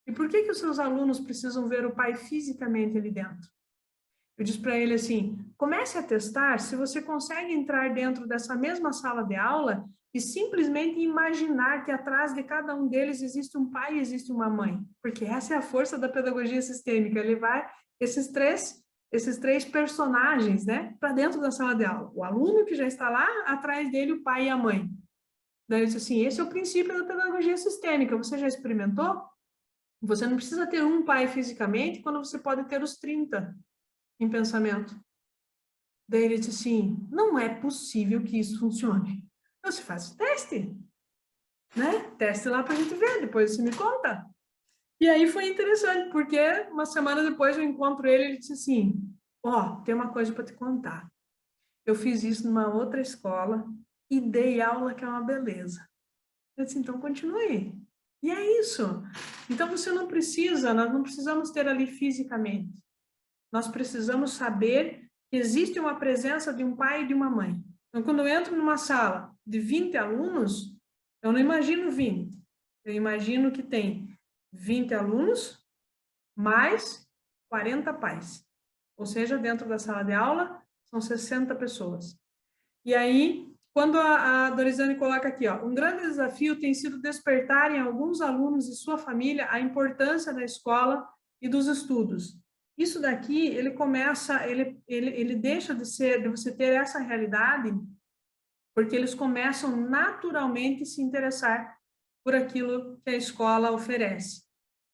E por que os seus alunos precisam ver o pai fisicamente ali dentro? Eu disse para ele assim, comece a testar se você consegue entrar dentro dessa mesma sala de aula e simplesmente imaginar que atrás de cada um deles existe um pai e existe uma mãe. Porque essa é a força da pedagogia sistêmica, levar esses três personagens, né, para dentro da sala de aula. O aluno que já está lá, atrás dele o pai e a mãe. Daí eu disse assim, esse é o princípio da pedagogia sistêmica, você já experimentou? Você não precisa ter um pai fisicamente quando você pode ter os 30 em pensamento. Daí ele disse assim, não é possível que isso funcione. Então, você faz o teste, né? Teste lá para a gente ver, depois você me conta. E aí foi interessante, porque uma semana depois eu encontro ele e ele disse assim, tem uma coisa para te contar. Eu fiz isso numa outra escola e dei aula que é uma beleza. Eu disse, então continue. E é isso. Então você não precisa, nós não precisamos ter ali fisicamente. Nós precisamos saber que existe uma presença de um pai e de uma mãe. Então, quando eu entro numa sala de 20 alunos, eu não imagino 20. Eu imagino que tem 20 alunos mais 40 pais. Ou seja, dentro da sala de aula, são 60 pessoas. E aí, quando a Dorizane coloca aqui, um grande desafio tem sido despertar em alguns alunos e sua família a importância da escola e dos estudos. Isso daqui, ele começa, ele deixa de você ter essa realidade, porque eles começam naturalmente a se interessar por aquilo que a escola oferece.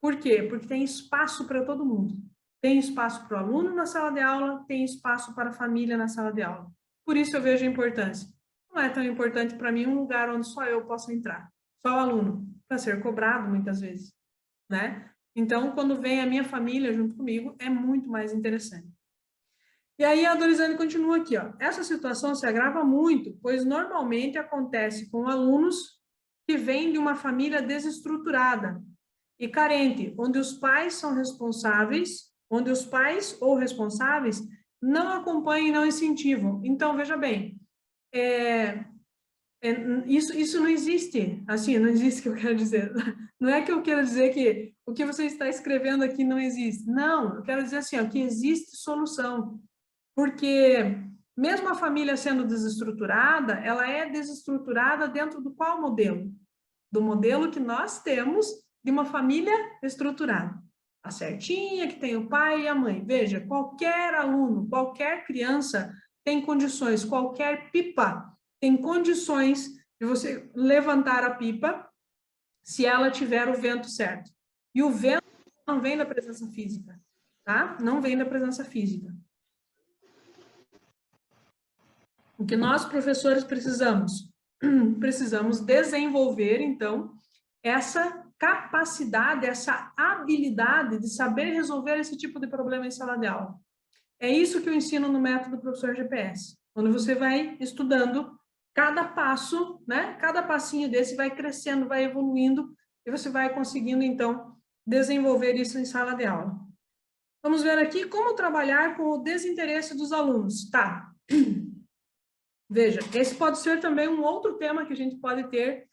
Por quê? Porque tem espaço para todo mundo. Tem espaço para o aluno na sala de aula, tem espaço para a família na sala de aula. Por isso eu vejo a importância. Não é tão importante para mim um lugar onde só eu posso entrar, só o aluno, para ser cobrado muitas vezes, né? Então, quando vem a minha família junto comigo, é muito mais interessante. E aí a Dorizane continua aqui, essa situação se agrava muito, pois normalmente acontece com alunos que vêm de uma família desestruturada e carente, onde os pais são responsáveis, onde os pais ou responsáveis não acompanham e não incentivam. Então, veja bem, isso não existe, assim, não existe o que eu quero dizer. Não é que eu quero dizer que o que você está escrevendo aqui não existe. Não, eu quero dizer assim, que existe solução. Porque mesmo a família sendo desestruturada, ela é desestruturada dentro do qual modelo? Do modelo que nós temos de uma família estruturada. A certinha, que tem o pai e a mãe. Veja, qualquer aluno, qualquer criança tem condições, qualquer pipa tem condições de você levantar a pipa se ela tiver o vento certo. E o vento não vem da presença física, tá? Não vem da presença física. O que nós, professores, precisamos? Precisamos desenvolver, então, essa capacidade, essa habilidade de saber resolver esse tipo de problema em sala de aula. É isso que eu ensino no método Professor GPS, onde você vai estudando cada passo, né? Cada passinho desse vai crescendo, vai evoluindo, e você vai conseguindo, então, desenvolver isso em sala de aula. Vamos ver aqui como trabalhar com o desinteresse dos alunos. Tá. Veja, esse pode ser também um outro tema que a gente pode ter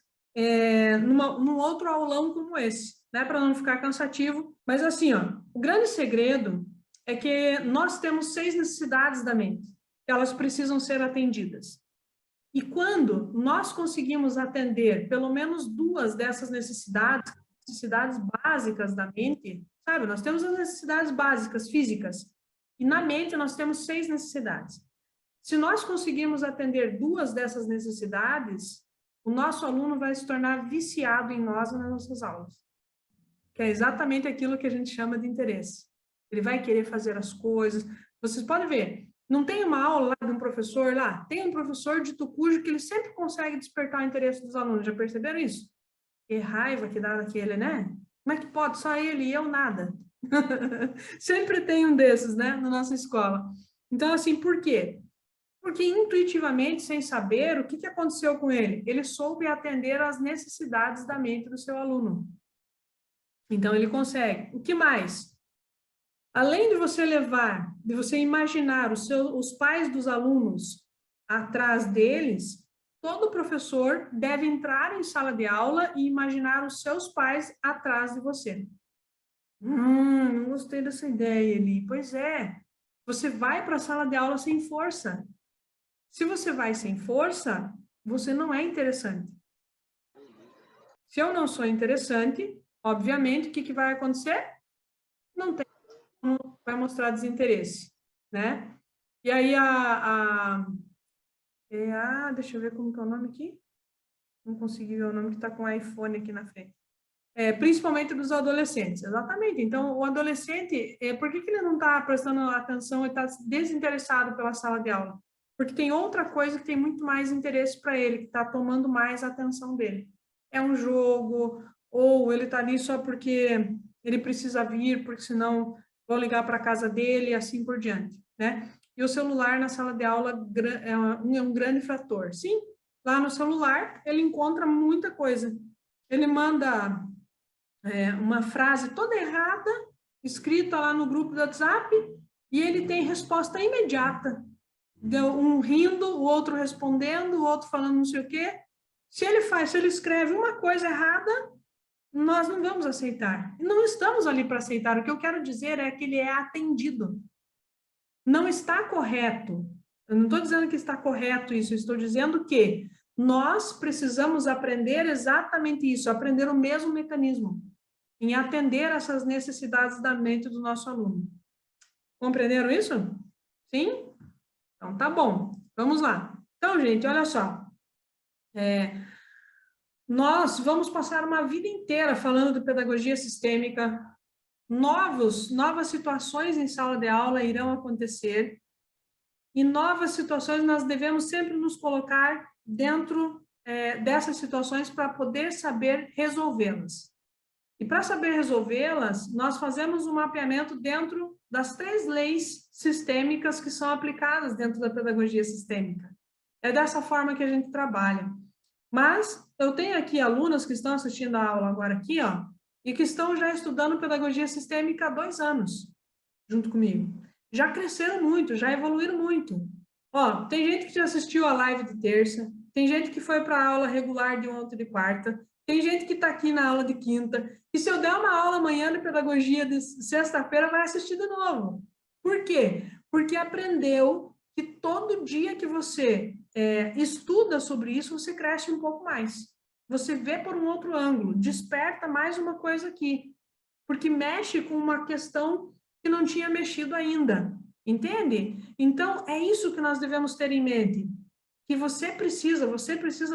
num outro aulão como esse, né? Para não ficar cansativo. Mas assim, ó, o grande segredo é que nós temos 6 necessidades da mente, que elas precisam ser atendidas. E quando nós conseguimos atender pelo menos 2 dessas necessidades básicas da mente, sabe? Nós temos as necessidades básicas físicas, e na mente nós temos 6 necessidades. Se nós conseguirmos atender 2 dessas necessidades, o nosso aluno vai se tornar viciado em nós e nas nossas aulas, que é exatamente aquilo que a gente chama de interesse. Ele vai querer fazer as coisas. Vocês podem ver, não tem uma aula lá de um professor lá, tem um professor de Tucujo que ele sempre consegue despertar o interesse dos alunos, já perceberam isso? Que raiva que dá daquele, né? Como é que pode? Só ele e eu nada. Sempre tem um desses, né, na nossa escola. Então, assim, por quê? Porque intuitivamente, sem saber, o que aconteceu com ele? Ele soube atender às necessidades da mente do seu aluno. Então, ele consegue. O que mais? Além de você levar, de você imaginar os pais dos alunos atrás deles, todo professor deve entrar em sala de aula e imaginar os seus pais atrás de você. Não gostei dessa ideia, Eli. Pois é, você vai para a sala de aula sem força. Se você vai sem força, você não é interessante. Se eu não sou interessante, obviamente, o que vai acontecer? Não tem como, vai mostrar desinteresse, né? E aí, deixa eu ver como que é o nome aqui. Não consegui ver o nome que está com o iPhone aqui na frente. Principalmente dos adolescentes, exatamente. Então, o adolescente, por que ele não está prestando atenção e está desinteressado pela sala de aula? Porque tem outra coisa que tem muito mais interesse para ele, que está tomando mais a atenção dele. É um jogo, ou ele está ali só porque ele precisa vir, porque senão vão ligar para a casa dele e assim por diante, né? E o celular na sala de aula é um grande fator. Sim, lá no celular ele encontra muita coisa. Ele manda uma frase toda errada, escrita lá no grupo do WhatsApp, e ele tem resposta imediata. Um rindo, o outro respondendo, o outro falando não sei o quê. Se ele escreve uma coisa errada, nós não vamos aceitar. Não estamos ali para aceitar. O que eu quero dizer é que ele é atendido. Não está correto. Eu não estou dizendo que está correto isso, eu estou dizendo que nós precisamos aprender exatamente isso, aprender o mesmo mecanismo, em atender essas necessidades da mente do nosso aluno. Compreenderam isso? Sim? Então, tá bom. Vamos lá. Então, gente, olha só. Nós vamos passar uma vida inteira falando de pedagogia sistêmica. Novas situações em sala de aula irão acontecer. E novas situações nós devemos sempre nos colocar dentro dessas situações para poder saber resolvê-las. E para saber resolvê-las, nós fazemos um mapeamento dentro das 3 leis sistêmicas que são aplicadas dentro da pedagogia sistêmica. É dessa forma que a gente trabalha. Mas eu tenho aqui alunas que estão assistindo a aula agora aqui, ó, e que estão já estudando pedagogia sistêmica há 2 anos, junto comigo. Já cresceram muito, já evoluíram muito. Ó, tem gente que já assistiu a live de terça, tem gente que foi para a aula regular de ontem de quarta, tem gente que está aqui na aula de quinta, e se eu der uma aula amanhã de pedagogia de sexta-feira, vai assistir de novo. Por quê? Porque aprendeu que todo dia que você estuda sobre isso, você cresce um pouco mais. Você vê por um outro ângulo, desperta mais uma coisa aqui, porque mexe com uma questão que não tinha mexido ainda, entende? Então, é isso que nós devemos ter em mente, que você precisa,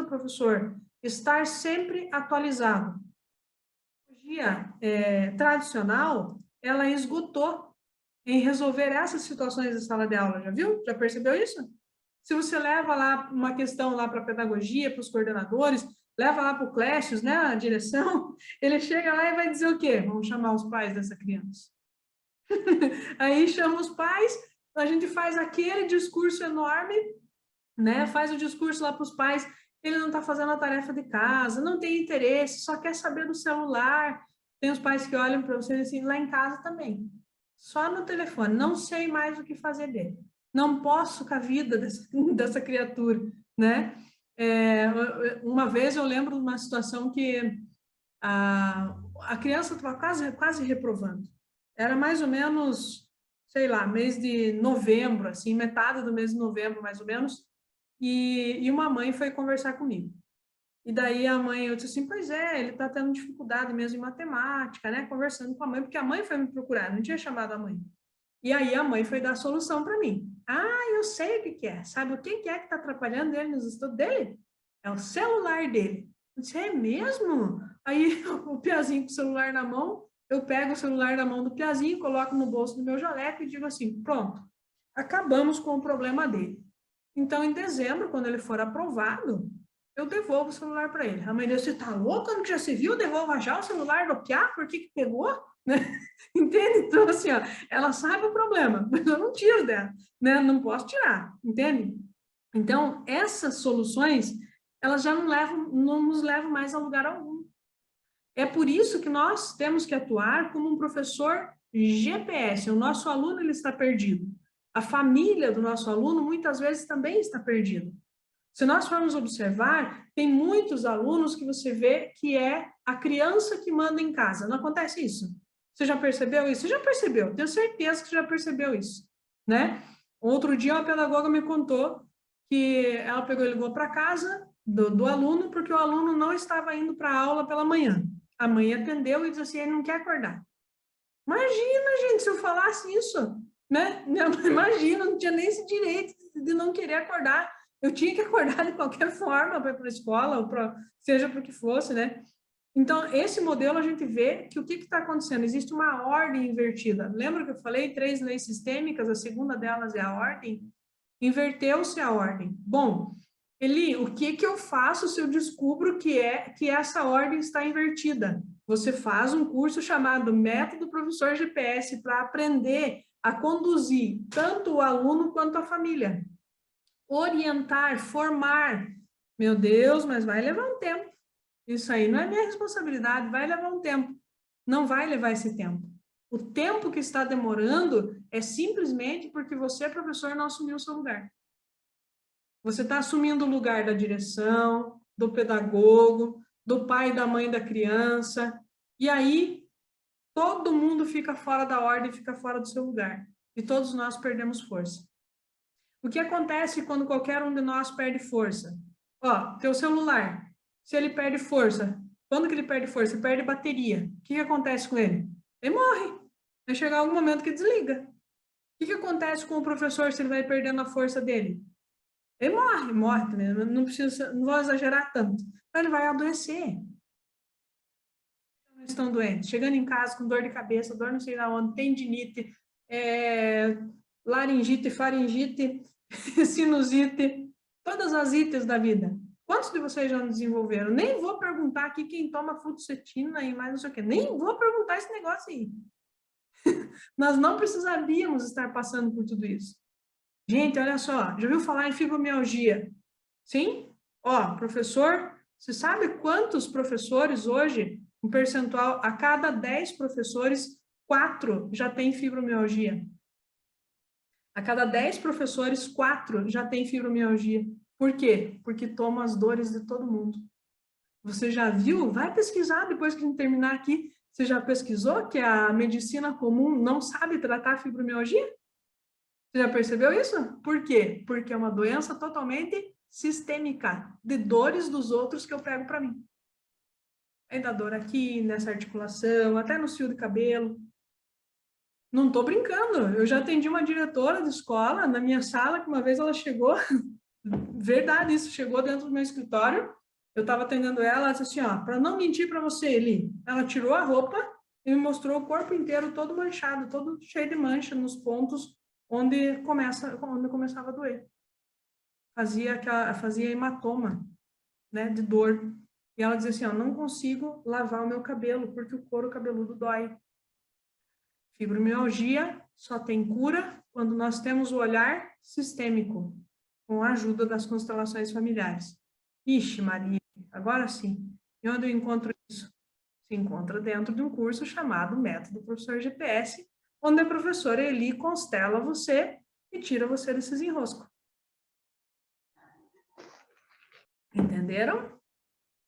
professor, estar sempre atualizado. A pedagogia tradicional, ela esgotou em resolver essas situações da sala de aula, já viu? Já percebeu isso? Se você leva lá uma questão lá para a pedagogia, para os coordenadores, leva lá para o Clécius, né, a direção, ele chega lá e vai dizer o quê? Vamos chamar os pais dessa criança. Aí chama os pais, a gente faz aquele discurso enorme, né? Faz o discurso lá para os pais, ele não está fazendo a tarefa de casa, não tem interesse, só quer saber do celular. Tem os pais que olham para você e dizem assim, lá em casa também, só no telefone, não sei mais o que fazer dele. Não posso com a vida dessa criatura, né? Uma vez eu lembro de uma situação que a criança estava quase reprovando. Era mais ou menos, sei lá, mês de novembro, assim, metade do mês de novembro, mais ou menos, e uma mãe foi conversar comigo. E daí a mãe, eu disse assim, pois é, ele está tendo dificuldade mesmo em matemática, né? Conversando com a mãe, porque a mãe foi me procurar, não tinha chamado a mãe. E aí a mãe foi dar a solução para mim. Ah, eu sei o que é. Sabe o que é que está atrapalhando ele nos estudos dele? É o celular dele. Eu disse, é mesmo? Aí o Piazinho com o celular na mão, eu pego o celular na mão do Piazinho, coloco no bolso do meu jaleco e digo assim, pronto, acabamos com o problema dele. Então, em dezembro, quando ele for aprovado, eu devolvo o celular para ele. A mãe disse, você tá louca? Não já se viu? Devolva já o celular do Piá? Por que pegou? Né? Entende? Então, assim, ó, ela sabe o problema, mas eu não tiro dela, né? Não posso tirar, entende? Então, essas soluções, elas já não nos levam mais a lugar algum. É por isso que nós temos que atuar como um professor GPS. O nosso aluno, ele está perdido. A família do nosso aluno, muitas vezes, também está perdida. Se nós formos observar, tem muitos alunos que você vê que é a criança que manda em casa. Não acontece isso? Você já percebeu isso? Você já percebeu, tenho certeza que já percebeu isso, né? Outro dia, uma pedagoga me contou que ela pegou e ligou para casa do aluno porque o aluno não estava indo para a aula pela manhã. A mãe atendeu e disse assim, ele não quer acordar. Imagina, gente, se eu falasse isso, né? Imagina, não tinha nem esse direito de não querer acordar. Eu tinha que acordar de qualquer forma para ir para a escola, ou seja para o que fosse, né? Então, esse modelo a gente vê que o que está acontecendo? Existe uma ordem invertida. Lembra que eu falei 3 leis sistêmicas? A segunda delas é a ordem. Inverteu-se a ordem. Bom, Eli, o que eu faço se eu descubro que essa ordem está invertida? Você faz um curso chamado Método Professor GPS para aprender a conduzir tanto o aluno quanto a família. Orientar, formar. Meu Deus, mas vai levar um tempo. Isso aí não é minha responsabilidade, vai levar um tempo. Não vai levar esse tempo. O tempo que está demorando é simplesmente porque você, professor, não assumiu o seu lugar. Você está assumindo o lugar da direção, do pedagogo, do pai e da mãe da criança, e aí todo mundo fica fora da ordem, fica fora do seu lugar. E todos nós perdemos força. O que acontece quando qualquer um de nós perde força? Ó, teu celular, se ele perde força, quando que ele perde força? Ele perde bateria. O que acontece com ele? Ele morre. Vai chegar algum momento que desliga. O que acontece com o professor se ele vai perdendo a força dele? Ele morre também. Não precisa, não vou exagerar tanto. Mas ele vai adoecer. Estão doentes, chegando em casa com dor de cabeça, dor não sei lá onde, tendinite, laringite, faringite, sinusite, todas as ites da vida. Quantos de vocês já desenvolveram? Nem vou perguntar aqui quem toma fluoxetina e mais não sei o quê. Nem vou perguntar esse negócio aí. Nós não precisaríamos estar passando por tudo isso. Gente, olha só, já ouviu falar em fibromialgia? Sim? Ó, professor, você sabe quantos professores hoje, um percentual, a cada 10 professores, 4 já tem fibromialgia. A cada 10 professores, 4 já tem fibromialgia. Por quê? Porque toma as dores de todo mundo. Você já viu? Vai pesquisar depois que a gente terminar aqui. Você já pesquisou que a medicina comum não sabe tratar a fibromialgia? Você já percebeu isso? Por quê? Porque é uma doença totalmente sistêmica, de dores dos outros que eu pego para mim. Aí dá dor aqui, nessa articulação, até no fio de cabelo. Não estou brincando, eu já atendi uma diretora de escola na minha sala, que uma vez ela chegou, verdade, isso, chegou dentro do meu escritório, eu estava atendendo ela disse assim, ó, para não mentir para você, Eli, ela tirou a roupa e me mostrou o corpo inteiro todo manchado, todo cheio de mancha nos pontos onde começava a doer. Fazia hematoma, né, de dor. E ela dizia assim, ó, não consigo lavar o meu cabelo, porque o couro cabeludo dói. Fibromialgia só tem cura quando nós temos o olhar sistêmico, com a ajuda das constelações familiares. Ixi, Maria, agora sim. E onde eu encontro isso? Se encontra dentro de um curso chamado Método Professor GPS, onde a professora Eli constela você e tira você desses enroscos. Entenderam?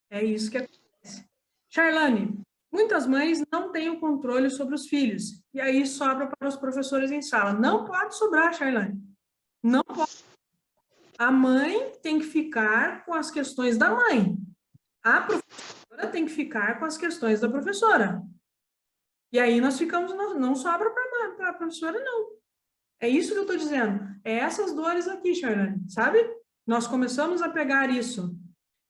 É isso que acontece. Charlane, muitas mães não têm o controle sobre os filhos, e aí sobra para os professores em sala. Não pode sobrar, Charlane. Não pode. A mãe tem que ficar com as questões da mãe. A professora tem que ficar com as questões da professora. E aí nós ficamos, não sobra para a professora, não. É isso que eu estou dizendo. É essas dores aqui, Charlane, sabe? Nós começamos a pegar isso.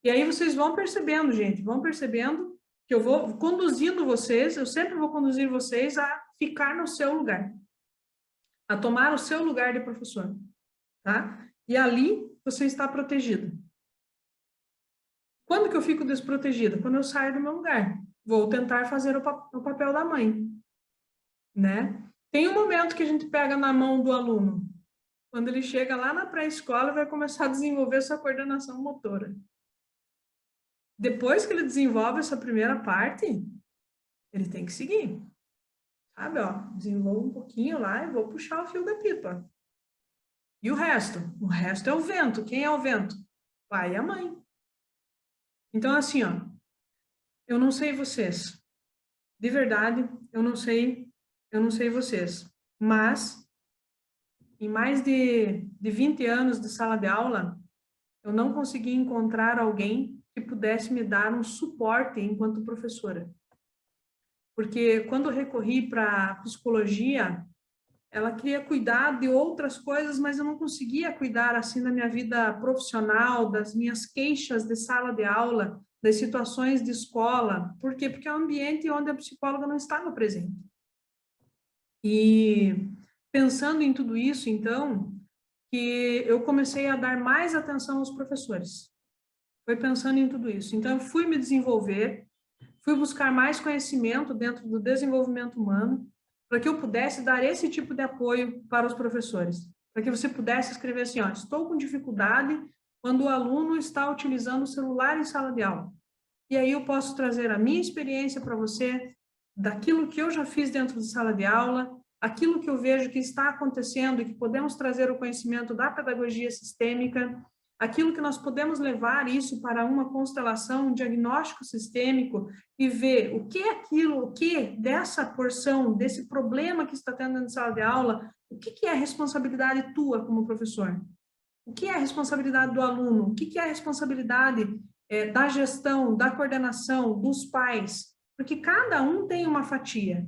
E aí vocês vão percebendo, gente, vão percebendo que eu vou conduzindo vocês, eu sempre vou conduzir vocês a ficar no seu lugar, a tomar o seu lugar de professor, tá? E ali você está protegido. Quando que eu fico desprotegida? Quando eu saio do meu lugar. Vou tentar fazer o papel da mãe, né? Tem um momento que a gente pega na mão do aluno, quando ele chega lá na pré-escola, vai começar a desenvolver sua coordenação motora. Depois que ele desenvolve essa primeira parte, ele tem que seguir. Sabe, ó, desenvolvo um pouquinho lá e vou puxar o fio da pipa. E o resto? O resto é o vento. Quem é o vento? O pai e a mãe. Então, assim, ó, eu não sei vocês. De verdade, eu não sei vocês. Mas, em mais de 20 anos de sala de aula, eu não consegui encontrar alguém que pudesse me dar um suporte enquanto professora. Porque quando eu recorri para a psicologia, ela queria cuidar de outras coisas, mas eu não conseguia cuidar assim da minha vida profissional, das minhas queixas de sala de aula, das situações de escola. Por quê? Porque é um ambiente onde a psicóloga não estava presente. E pensando em tudo isso, então, que eu comecei a dar mais atenção aos professores. Foi pensando em tudo isso. Então, eu fui me desenvolver, fui buscar mais conhecimento dentro do desenvolvimento humano, para que eu pudesse dar esse tipo de apoio para os professores. Para que você pudesse escrever assim, ó, estou com dificuldade quando o aluno está utilizando o celular em sala de aula. E aí eu posso trazer a minha experiência para você, daquilo que eu já fiz dentro de sala de aula, aquilo que eu vejo que está acontecendo e que podemos trazer o conhecimento da pedagogia sistêmica, aquilo que nós podemos levar isso para uma constelação, um diagnóstico sistêmico e ver o que é aquilo, o que dessa porção, desse problema que está tendo na sala de aula, o que é a responsabilidade tua como professor? O que é a responsabilidade do aluno? O que é a responsabilidade da gestão, da coordenação, dos pais? Porque cada um tem uma fatia.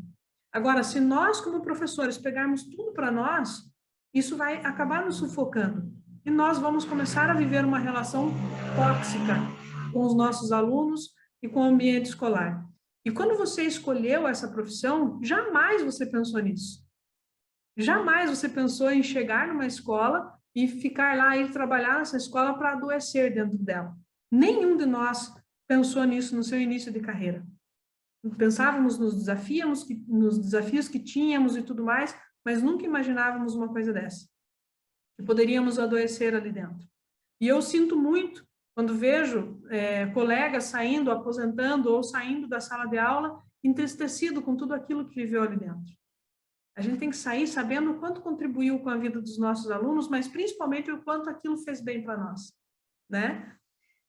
Agora, se nós, como professores, pegarmos tudo para nós, isso vai acabar nos sufocando. E nós vamos começar a viver uma relação tóxica com os nossos alunos e com o ambiente escolar. E quando você escolheu essa profissão, jamais você pensou nisso. Jamais você pensou em chegar numa escola e ficar lá e trabalhar nessa escola para adoecer dentro dela. Nenhum de nós pensou nisso no seu início de carreira. Pensávamos nos desafios que tínhamos e tudo mais, mas nunca imaginávamos uma coisa dessa, que poderíamos adoecer ali dentro. E eu sinto muito quando vejo colegas saindo, aposentando ou saindo da sala de aula, entristecido com tudo aquilo que viveu ali dentro. A gente tem que sair sabendo o quanto contribuiu com a vida dos nossos alunos, mas principalmente o quanto aquilo fez bem para nós, né?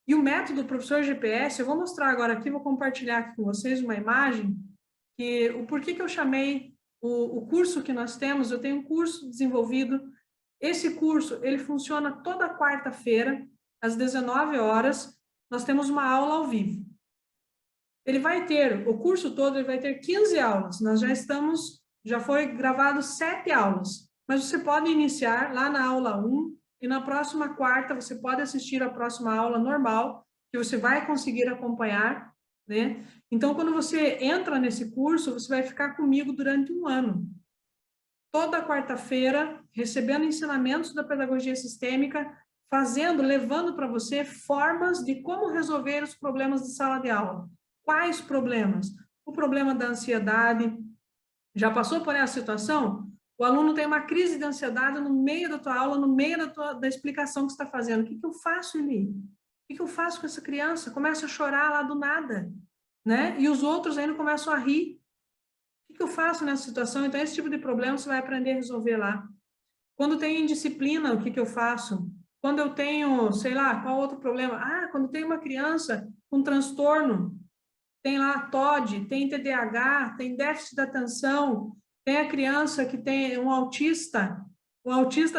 E o método professor GPS, eu vou mostrar agora aqui, vou compartilhar aqui com vocês uma imagem, que o porquê que eu chamei o curso que nós temos, eu tenho um curso desenvolvido, esse curso, ele funciona toda quarta-feira, às 19 horas, nós temos uma aula ao vivo. Ele vai ter, o curso todo, ele vai ter 15 aulas, nós já foi gravado 7 aulas, mas você pode iniciar lá na aula 1 e na próxima quarta você pode assistir a próxima aula normal, que você vai conseguir acompanhar, né? Então, quando você entra nesse curso, você vai ficar comigo durante 1 ano. Toda quarta-feira, recebendo ensinamentos da pedagogia sistêmica, levando para você formas de como resolver os problemas de sala de aula. Quais problemas? O problema da ansiedade. Já passou por essa situação? O aluno tem uma crise de ansiedade no meio da tua aula, no meio da explicação que você está fazendo. O que eu faço, Eli? O que eu faço com essa criança? Começa a chorar lá do nada, né? E os outros ainda começam a rir. O que eu faço nessa situação? Então, esse tipo de problema você vai aprender a resolver lá. Quando tem indisciplina, o que eu faço? quando eu tenho, sei lá, qual outro problema? Ah, quando tem uma criança com transtorno, tem lá TOD, tem TDAH, tem déficit da atenção, tem a criança que tem um autista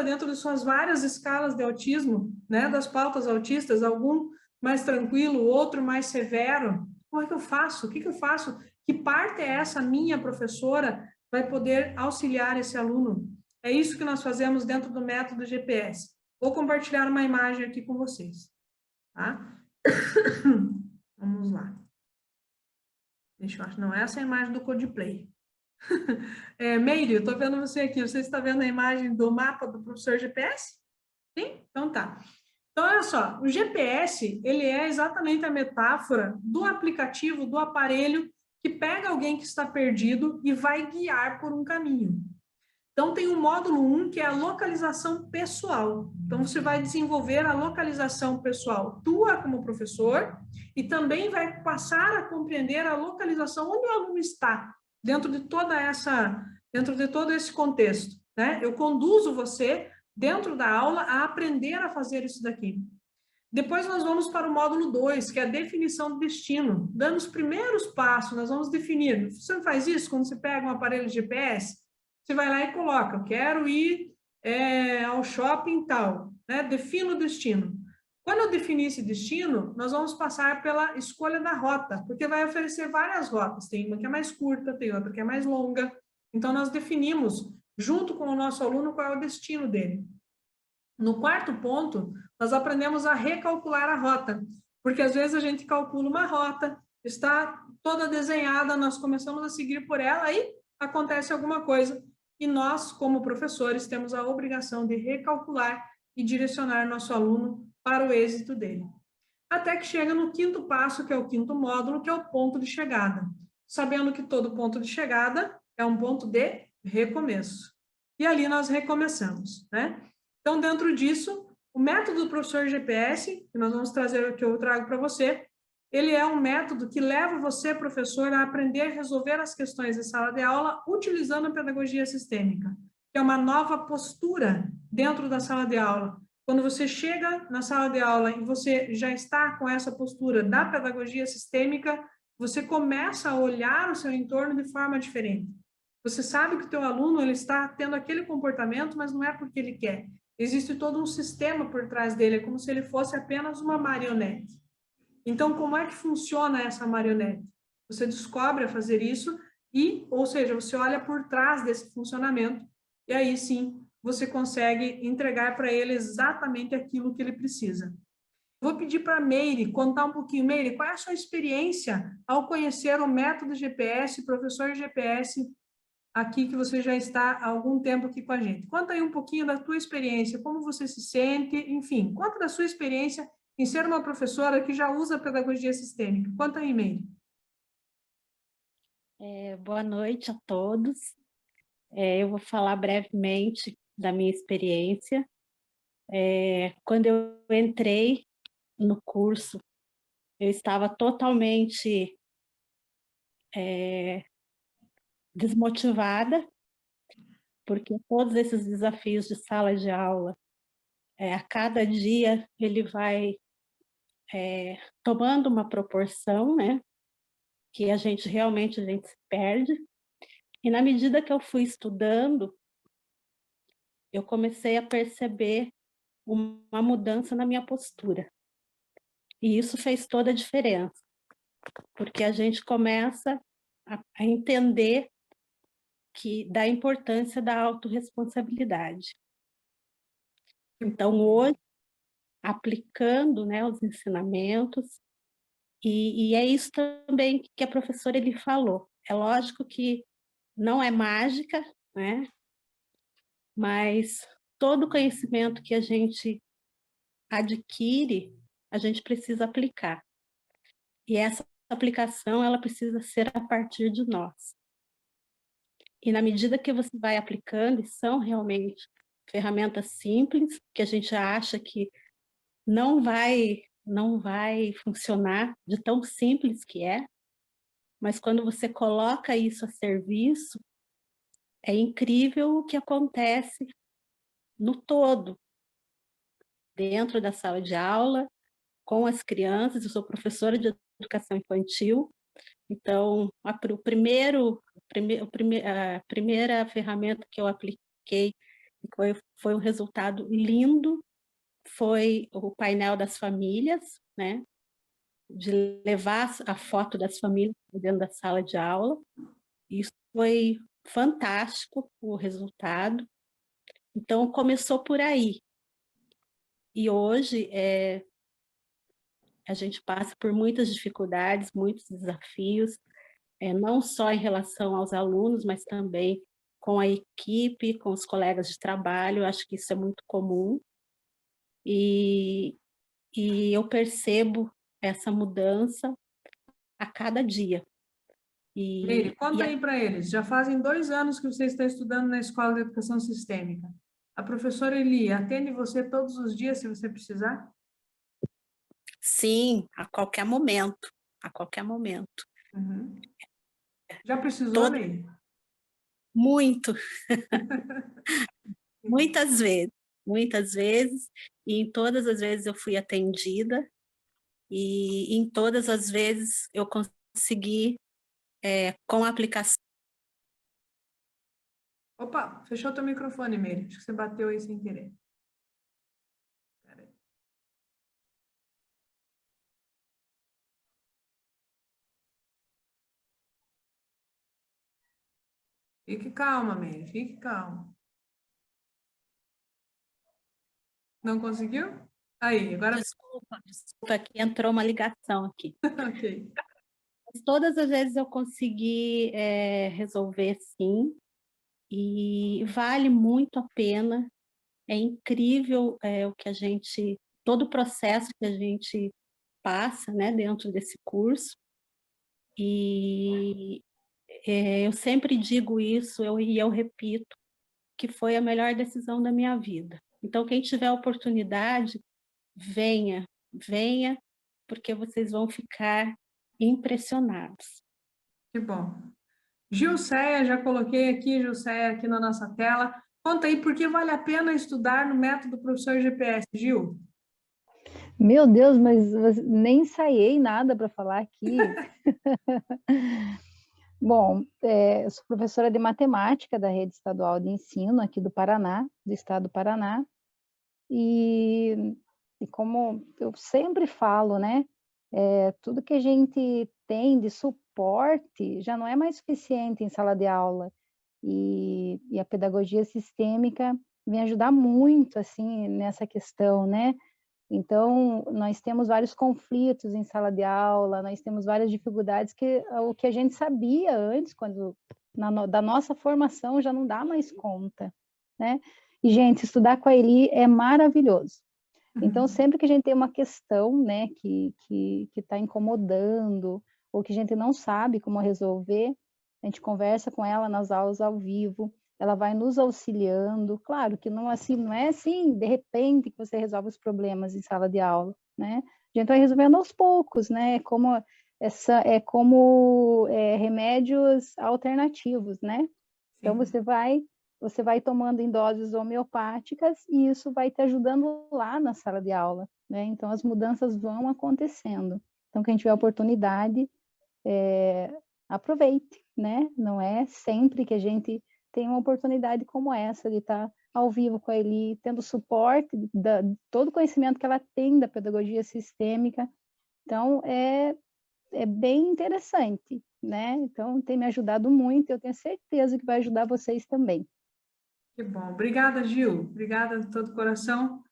dentro de suas várias escalas de autismo, né, das pautas autistas, algum mais tranquilo, outro mais severo. Como é que eu faço? O que eu faço? Que parte é essa minha professora vai poder auxiliar esse aluno? É isso que nós fazemos dentro do método GPS. Vou compartilhar uma imagem aqui com vocês, tá? Vamos lá. Deixa eu achar, não, essa é a imagem do Codeplay. Meire, eu estou vendo você aqui. Você está vendo a imagem do mapa do professor GPS? Sim? Então tá. Então, olha só, o GPS, ele é exatamente a metáfora do aplicativo, do aparelho que pega alguém que está perdido e vai guiar por um caminho. Então, tem o módulo 1, que é a localização pessoal. Então, você vai desenvolver a localização pessoal tua como professor e também vai passar a compreender a localização onde o aluno está dentro de dentro de todo esse contexto, né? Eu conduzo você dentro da aula a aprender a fazer isso daqui. Depois nós vamos para o módulo 2, que é a definição do destino. Dando os primeiros passos, nós vamos definir. Você não faz isso quando você pega um aparelho de GPS? Você vai lá e coloca, eu quero ir ao shopping tal, né? Defina o destino. Quando eu definir esse destino, nós vamos passar pela escolha da rota, porque vai oferecer várias rotas. Tem uma que é mais curta, tem outra que é mais longa. Então, nós definimos, junto com o nosso aluno, qual é o destino dele. No quarto ponto, nós aprendemos a recalcular a rota, porque às vezes a gente calcula uma rota, está toda desenhada, nós começamos a seguir por ela, aí acontece alguma coisa, e nós, como professores, temos a obrigação de recalcular e direcionar nosso aluno para o êxito dele. Até que chega no quinto passo, que é o quinto módulo, que é o ponto de chegada. Sabendo que todo ponto de chegada é um ponto de recomeço. E ali nós recomeçamos, né? Então, dentro disso, o método do professor GPS, que nós vamos trazer, que eu trago para você, ele é um método que leva você, professor, a aprender a resolver as questões de sala de aula utilizando a pedagogia sistêmica, que é uma nova postura dentro da sala de aula. Quando você chega na sala de aula e você já está com essa postura da pedagogia sistêmica, você começa a olhar o seu entorno de forma diferente. Você sabe que o teu aluno ele está tendo aquele comportamento, mas não é porque ele quer. Existe todo um sistema por trás dele, é como se ele fosse apenas uma marionete. Então, como é que funciona essa marionete? Você descobre a fazer isso e, ou seja, você olha por trás desse funcionamento e aí sim você consegue entregar para ele exatamente aquilo que ele precisa. Vou pedir para a Meire contar um pouquinho. Meire, qual é a sua experiência ao conhecer o método GPS, professor GPS, aqui que você já está há algum tempo aqui com a gente? Conta aí um pouquinho da tua experiência, como você se sente, enfim, conta da sua experiência em ser uma professora que já usa a pedagogia sistêmica. Conta aí, Meire. Boa noite a todos. Eu vou falar brevemente da minha experiência. Quando eu entrei no curso, eu estava totalmente desmotivada, porque todos esses desafios de sala de aula, a cada dia ele vai tomando uma proporção, né, que a gente se perde. E na medida que eu fui estudando, eu comecei a perceber uma mudança na minha postura. E isso fez toda a diferença, porque a gente começa a entender da importância da autorresponsabilidade. Então, hoje, aplicando, né, os ensinamentos, e é isso também que a professora ele falou. É lógico que não é mágica, né? Mas todo conhecimento que a gente adquire, a gente precisa aplicar. E essa aplicação, ela precisa ser a partir de nós. E na medida que você vai aplicando, e são realmente ferramentas simples, que a gente acha que não vai funcionar de tão simples que é, mas quando você coloca isso a serviço, é incrível o que acontece no todo. dentro da sala de aula, com as crianças. Eu sou professora de educação infantil, então a primeira ferramenta que eu apliquei foi um resultado lindo, foi o painel das famílias, né? De levar a foto das famílias dentro da sala de aula. Isso foi fantástico, o resultado. Então, começou por aí. E hoje, a gente passa por muitas dificuldades, muitos desafios, não só em relação aos alunos, mas também com a equipe, com os colegas de trabalho. Acho que isso é muito comum. E eu percebo essa mudança a cada dia. Meire, conta aí para eles. Já fazem 2 anos que você está estudando na Escola de Educação Sistêmica. A professora Eli atende você todos os dias, se você precisar? Sim, a qualquer momento, a qualquer momento. Uhum. Já precisou, Todo, Meire? muito, muitas vezes, e em todas as vezes eu fui atendida, e em todas as vezes eu consegui, com a aplicação. Opa, fechou teu microfone, Meire. Acho que você bateu aí sem querer. Peraí. Fique calma, Meire. Fique calma. Não conseguiu? Aí, agora... Desculpa, que entrou uma ligação aqui. Ok. Todas as vezes eu consegui resolver, sim, e vale muito a pena. É incrível o que todo o processo que a gente passa, né, dentro desse curso. E eu sempre digo isso, e eu repito, que foi a melhor decisão da minha vida. Então, quem tiver a oportunidade, venha, porque vocês vão ficar impressionados. Que bom. Gilceia, já coloquei aqui, Gilceia, aqui na nossa tela. Conta aí por que vale a pena estudar no método professor GPS, Gil? Meu Deus, mas nem ensaiei nada para falar aqui. Bom, eu sou professora de matemática da Rede Estadual de Ensino aqui do Paraná, do estado do Paraná, e como eu sempre falo, né, tudo que a gente tem de suporte já não é mais suficiente em sala de aula, e a pedagogia sistêmica vem ajudar muito, assim, nessa questão, né? Então, nós temos vários conflitos em sala de aula, nós temos várias dificuldades que o que a gente sabia antes, da nossa formação, já não dá mais conta, né? E, gente, estudar com a Eli é maravilhoso. Então, sempre que a gente tem uma questão, né, que está incomodando, ou que a gente não sabe como resolver, a gente conversa com ela nas aulas ao vivo, ela vai nos auxiliando. Claro que não é assim, de repente, que você resolve os problemas em sala de aula, né? A gente vai resolvendo aos poucos, né? Como remédios alternativos, né? Então, você vai tomando em doses homeopáticas e isso vai te ajudando lá na sala de aula, né? Então, as mudanças vão acontecendo. Então, quem tiver oportunidade, aproveite, né? Não é sempre que a gente tem uma oportunidade como essa de estar ao vivo com a Eli, tendo suporte de todo o conhecimento que ela tem da pedagogia sistêmica. Então, é bem interessante, né? Então, tem me ajudado muito, eu tenho certeza que vai ajudar vocês também. Que bom. Obrigada, Gil. Obrigada de todo o coração.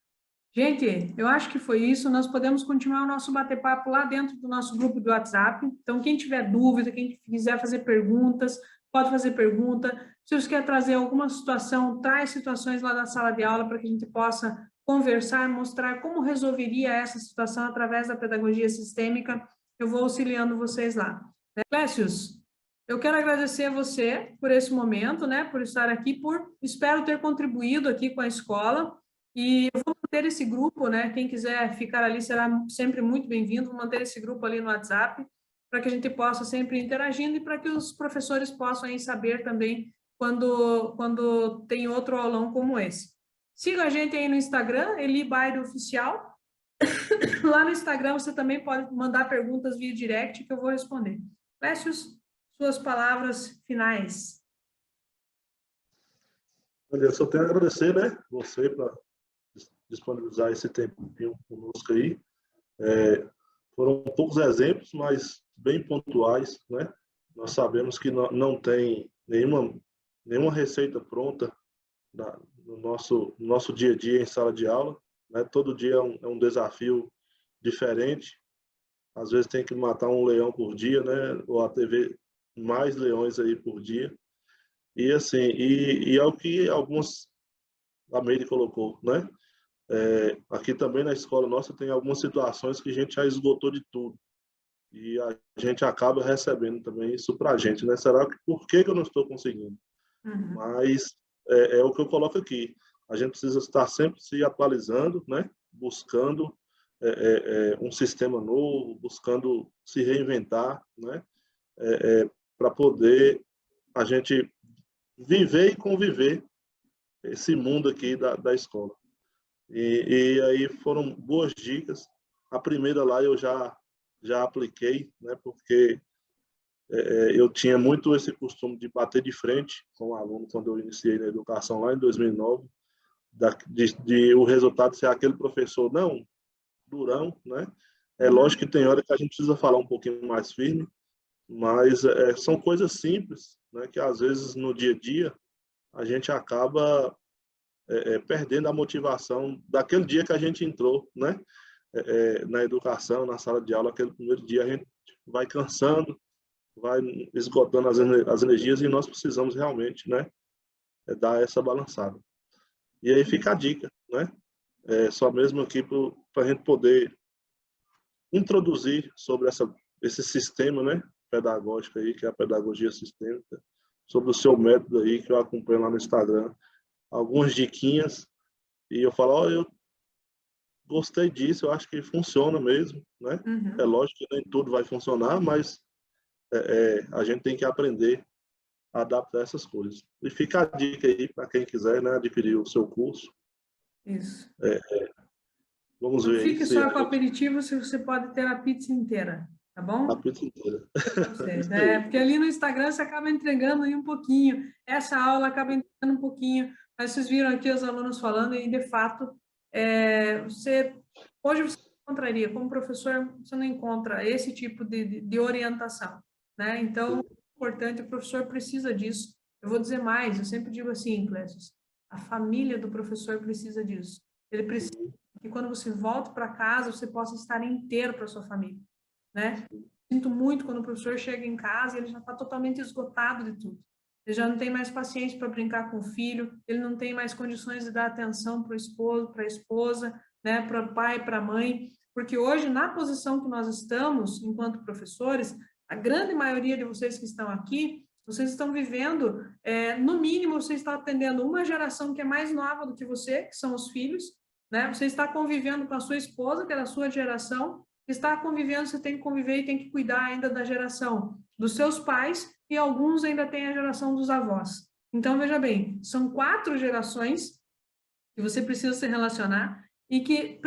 Gente, eu acho que foi isso. Nós podemos continuar o nosso bate-papo lá dentro do nosso grupo do WhatsApp. Então, quem tiver dúvida, quem quiser fazer perguntas, pode fazer pergunta. Se você quer trazer alguma situação, traz situações lá da sala de aula para que a gente possa conversar, mostrar como resolveria essa situação através da pedagogia sistêmica. Eu vou auxiliando vocês lá. Clécius, eu quero agradecer a você por esse momento, né, por estar aqui, espero ter contribuído aqui com a escola. E eu vou manter esse grupo, né? Quem quiser ficar ali será sempre muito bem-vindo. Vou manter esse grupo ali no WhatsApp para que a gente possa sempre interagindo e para que os professores possam aí saber também quando tem outro aulão como esse. Siga a gente aí no Instagram, Eli Bairro Oficial. Lá no Instagram você também pode mandar perguntas via direct que eu vou responder. Clécius, suas palavras finais. Olha, eu só tenho a agradecer, né, você para disponibilizar esse tempinho conosco aí. Foram poucos exemplos, mas bem pontuais, né? Nós sabemos que não tem nenhuma receita pronta no nosso dia a dia em sala de aula, né? Todo dia é um desafio diferente. Às vezes tem que matar um leão por dia, né? Ou até ver mais leões aí por dia. E assim, e é o que a Meire colocou, né? Aqui também na escola nossa tem algumas situações que a gente já esgotou de tudo. E a gente acaba recebendo também isso para a gente, né? Será que por que eu não estou conseguindo? Uhum. Mas é o que eu coloco aqui. A gente precisa estar sempre se atualizando, né? Buscando um sistema novo, buscando se reinventar, né? Para poder a gente viver e conviver esse mundo aqui da escola. E aí foram boas dicas. A primeira lá eu já apliquei, né? Porque eu tinha muito esse costume de bater de frente com o aluno quando eu iniciei na educação lá em 2009, de o resultado ser aquele professor não durão, né? É lógico que tem hora que a gente precisa falar um pouquinho mais firme, mas são coisas simples, né? Que às vezes no dia a dia a gente acaba perdendo a motivação daquele dia que a gente entrou, né? Na educação, na sala de aula, aquele primeiro dia a gente vai cansando, vai esgotando as energias e nós precisamos realmente, né, dar essa balançada. E aí fica a dica, né? Só mesmo aqui para a gente poder introduzir sobre esse sistema, né, pedagógico aí, que é a pedagogia sistêmica, sobre o seu método aí, que eu acompanho lá no Instagram, algumas diquinhas, e eu falo, eu gostei disso, eu acho que funciona mesmo, né? Uhum. É lógico que nem tudo vai funcionar, mas a gente tem que aprender a adaptar essas coisas. E fica a dica aí para quem quiser, né, adquirir o seu curso. Isso. Vamos Não ver aí fique se só com o aperitivo, se você pode ter a pizza inteira, tá bom? a pizza inteira. Porque ali no Instagram você acaba entregando aí um pouquinho, essa aula acaba entregando um pouquinho, mas vocês viram aqui os alunos falando e, de fato, hoje você encontraria, como professor, você não encontra esse tipo de orientação, né? Então, é importante, o professor precisa disso. Eu vou dizer mais, eu sempre digo assim, Clécius, a família do professor precisa disso. Ele precisa que quando você volta para casa, você possa estar inteiro para sua família, né? Sinto muito quando o professor chega em casa e ele já está totalmente esgotado de tudo. Ele já não tem mais paciência para brincar com o filho, ele não tem mais condições de dar atenção para o esposo, para a esposa, né, para o pai, para a mãe, porque hoje, na posição que nós estamos, enquanto professores, a grande maioria de vocês que estão aqui, vocês estão vivendo, no mínimo, você está atendendo uma geração que é mais nova do que você, que são os filhos, né? Você está convivendo com a sua esposa, que é da sua geração, está convivendo, você tem que conviver e tem que cuidar ainda da geração dos seus pais, e alguns ainda têm a geração dos avós. Então, veja bem, são 4 gerações que você precisa se relacionar e que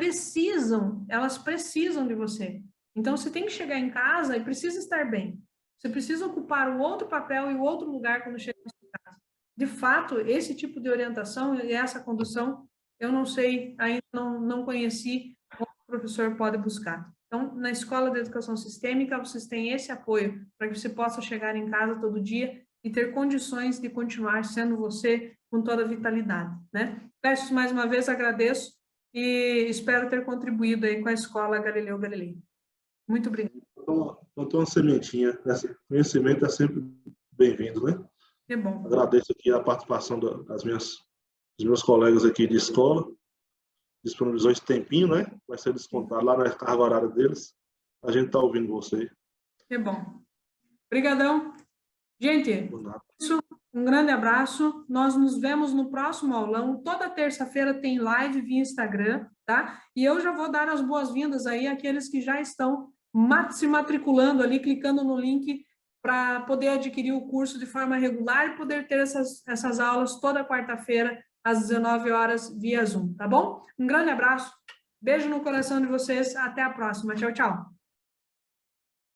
elas precisam de você. Então, você tem que chegar em casa e precisa estar bem. Você precisa ocupar o outro papel e o outro lugar quando chega na sua casa. De fato, esse tipo de orientação e essa condução, eu não sei, ainda não conheci como o professor pode buscar. Então, na Escola de Educação Sistêmica, vocês têm esse apoio para que você possa chegar em casa todo dia e ter condições de continuar sendo você com toda a vitalidade, né? Clécius, mais uma vez agradeço e espero ter contribuído aí com a Escola Galileu Galilei. Muito obrigada. Plantou uma sementinha. Esse conhecimento é sempre bem-vindo, né? Que bom. Agradeço aqui a participação dos meus colegas aqui de escola. Disponibilizou esse tempinho, né? Vai ser descontado lá na carga horária deles. A gente está ouvindo você. Que bom. Obrigadão. Gente, isso, um grande abraço. Nós nos vemos no próximo aulão. Toda terça-feira tem live via Instagram, tá? E eu já vou dar as boas-vindas aí àqueles que já estão se matriculando ali, clicando no link para poder adquirir o curso de forma regular e poder ter essas aulas toda quarta-feira às 19 horas via Zoom, tá bom? Um grande abraço, beijo no coração de vocês, até a próxima. Tchau, tchau.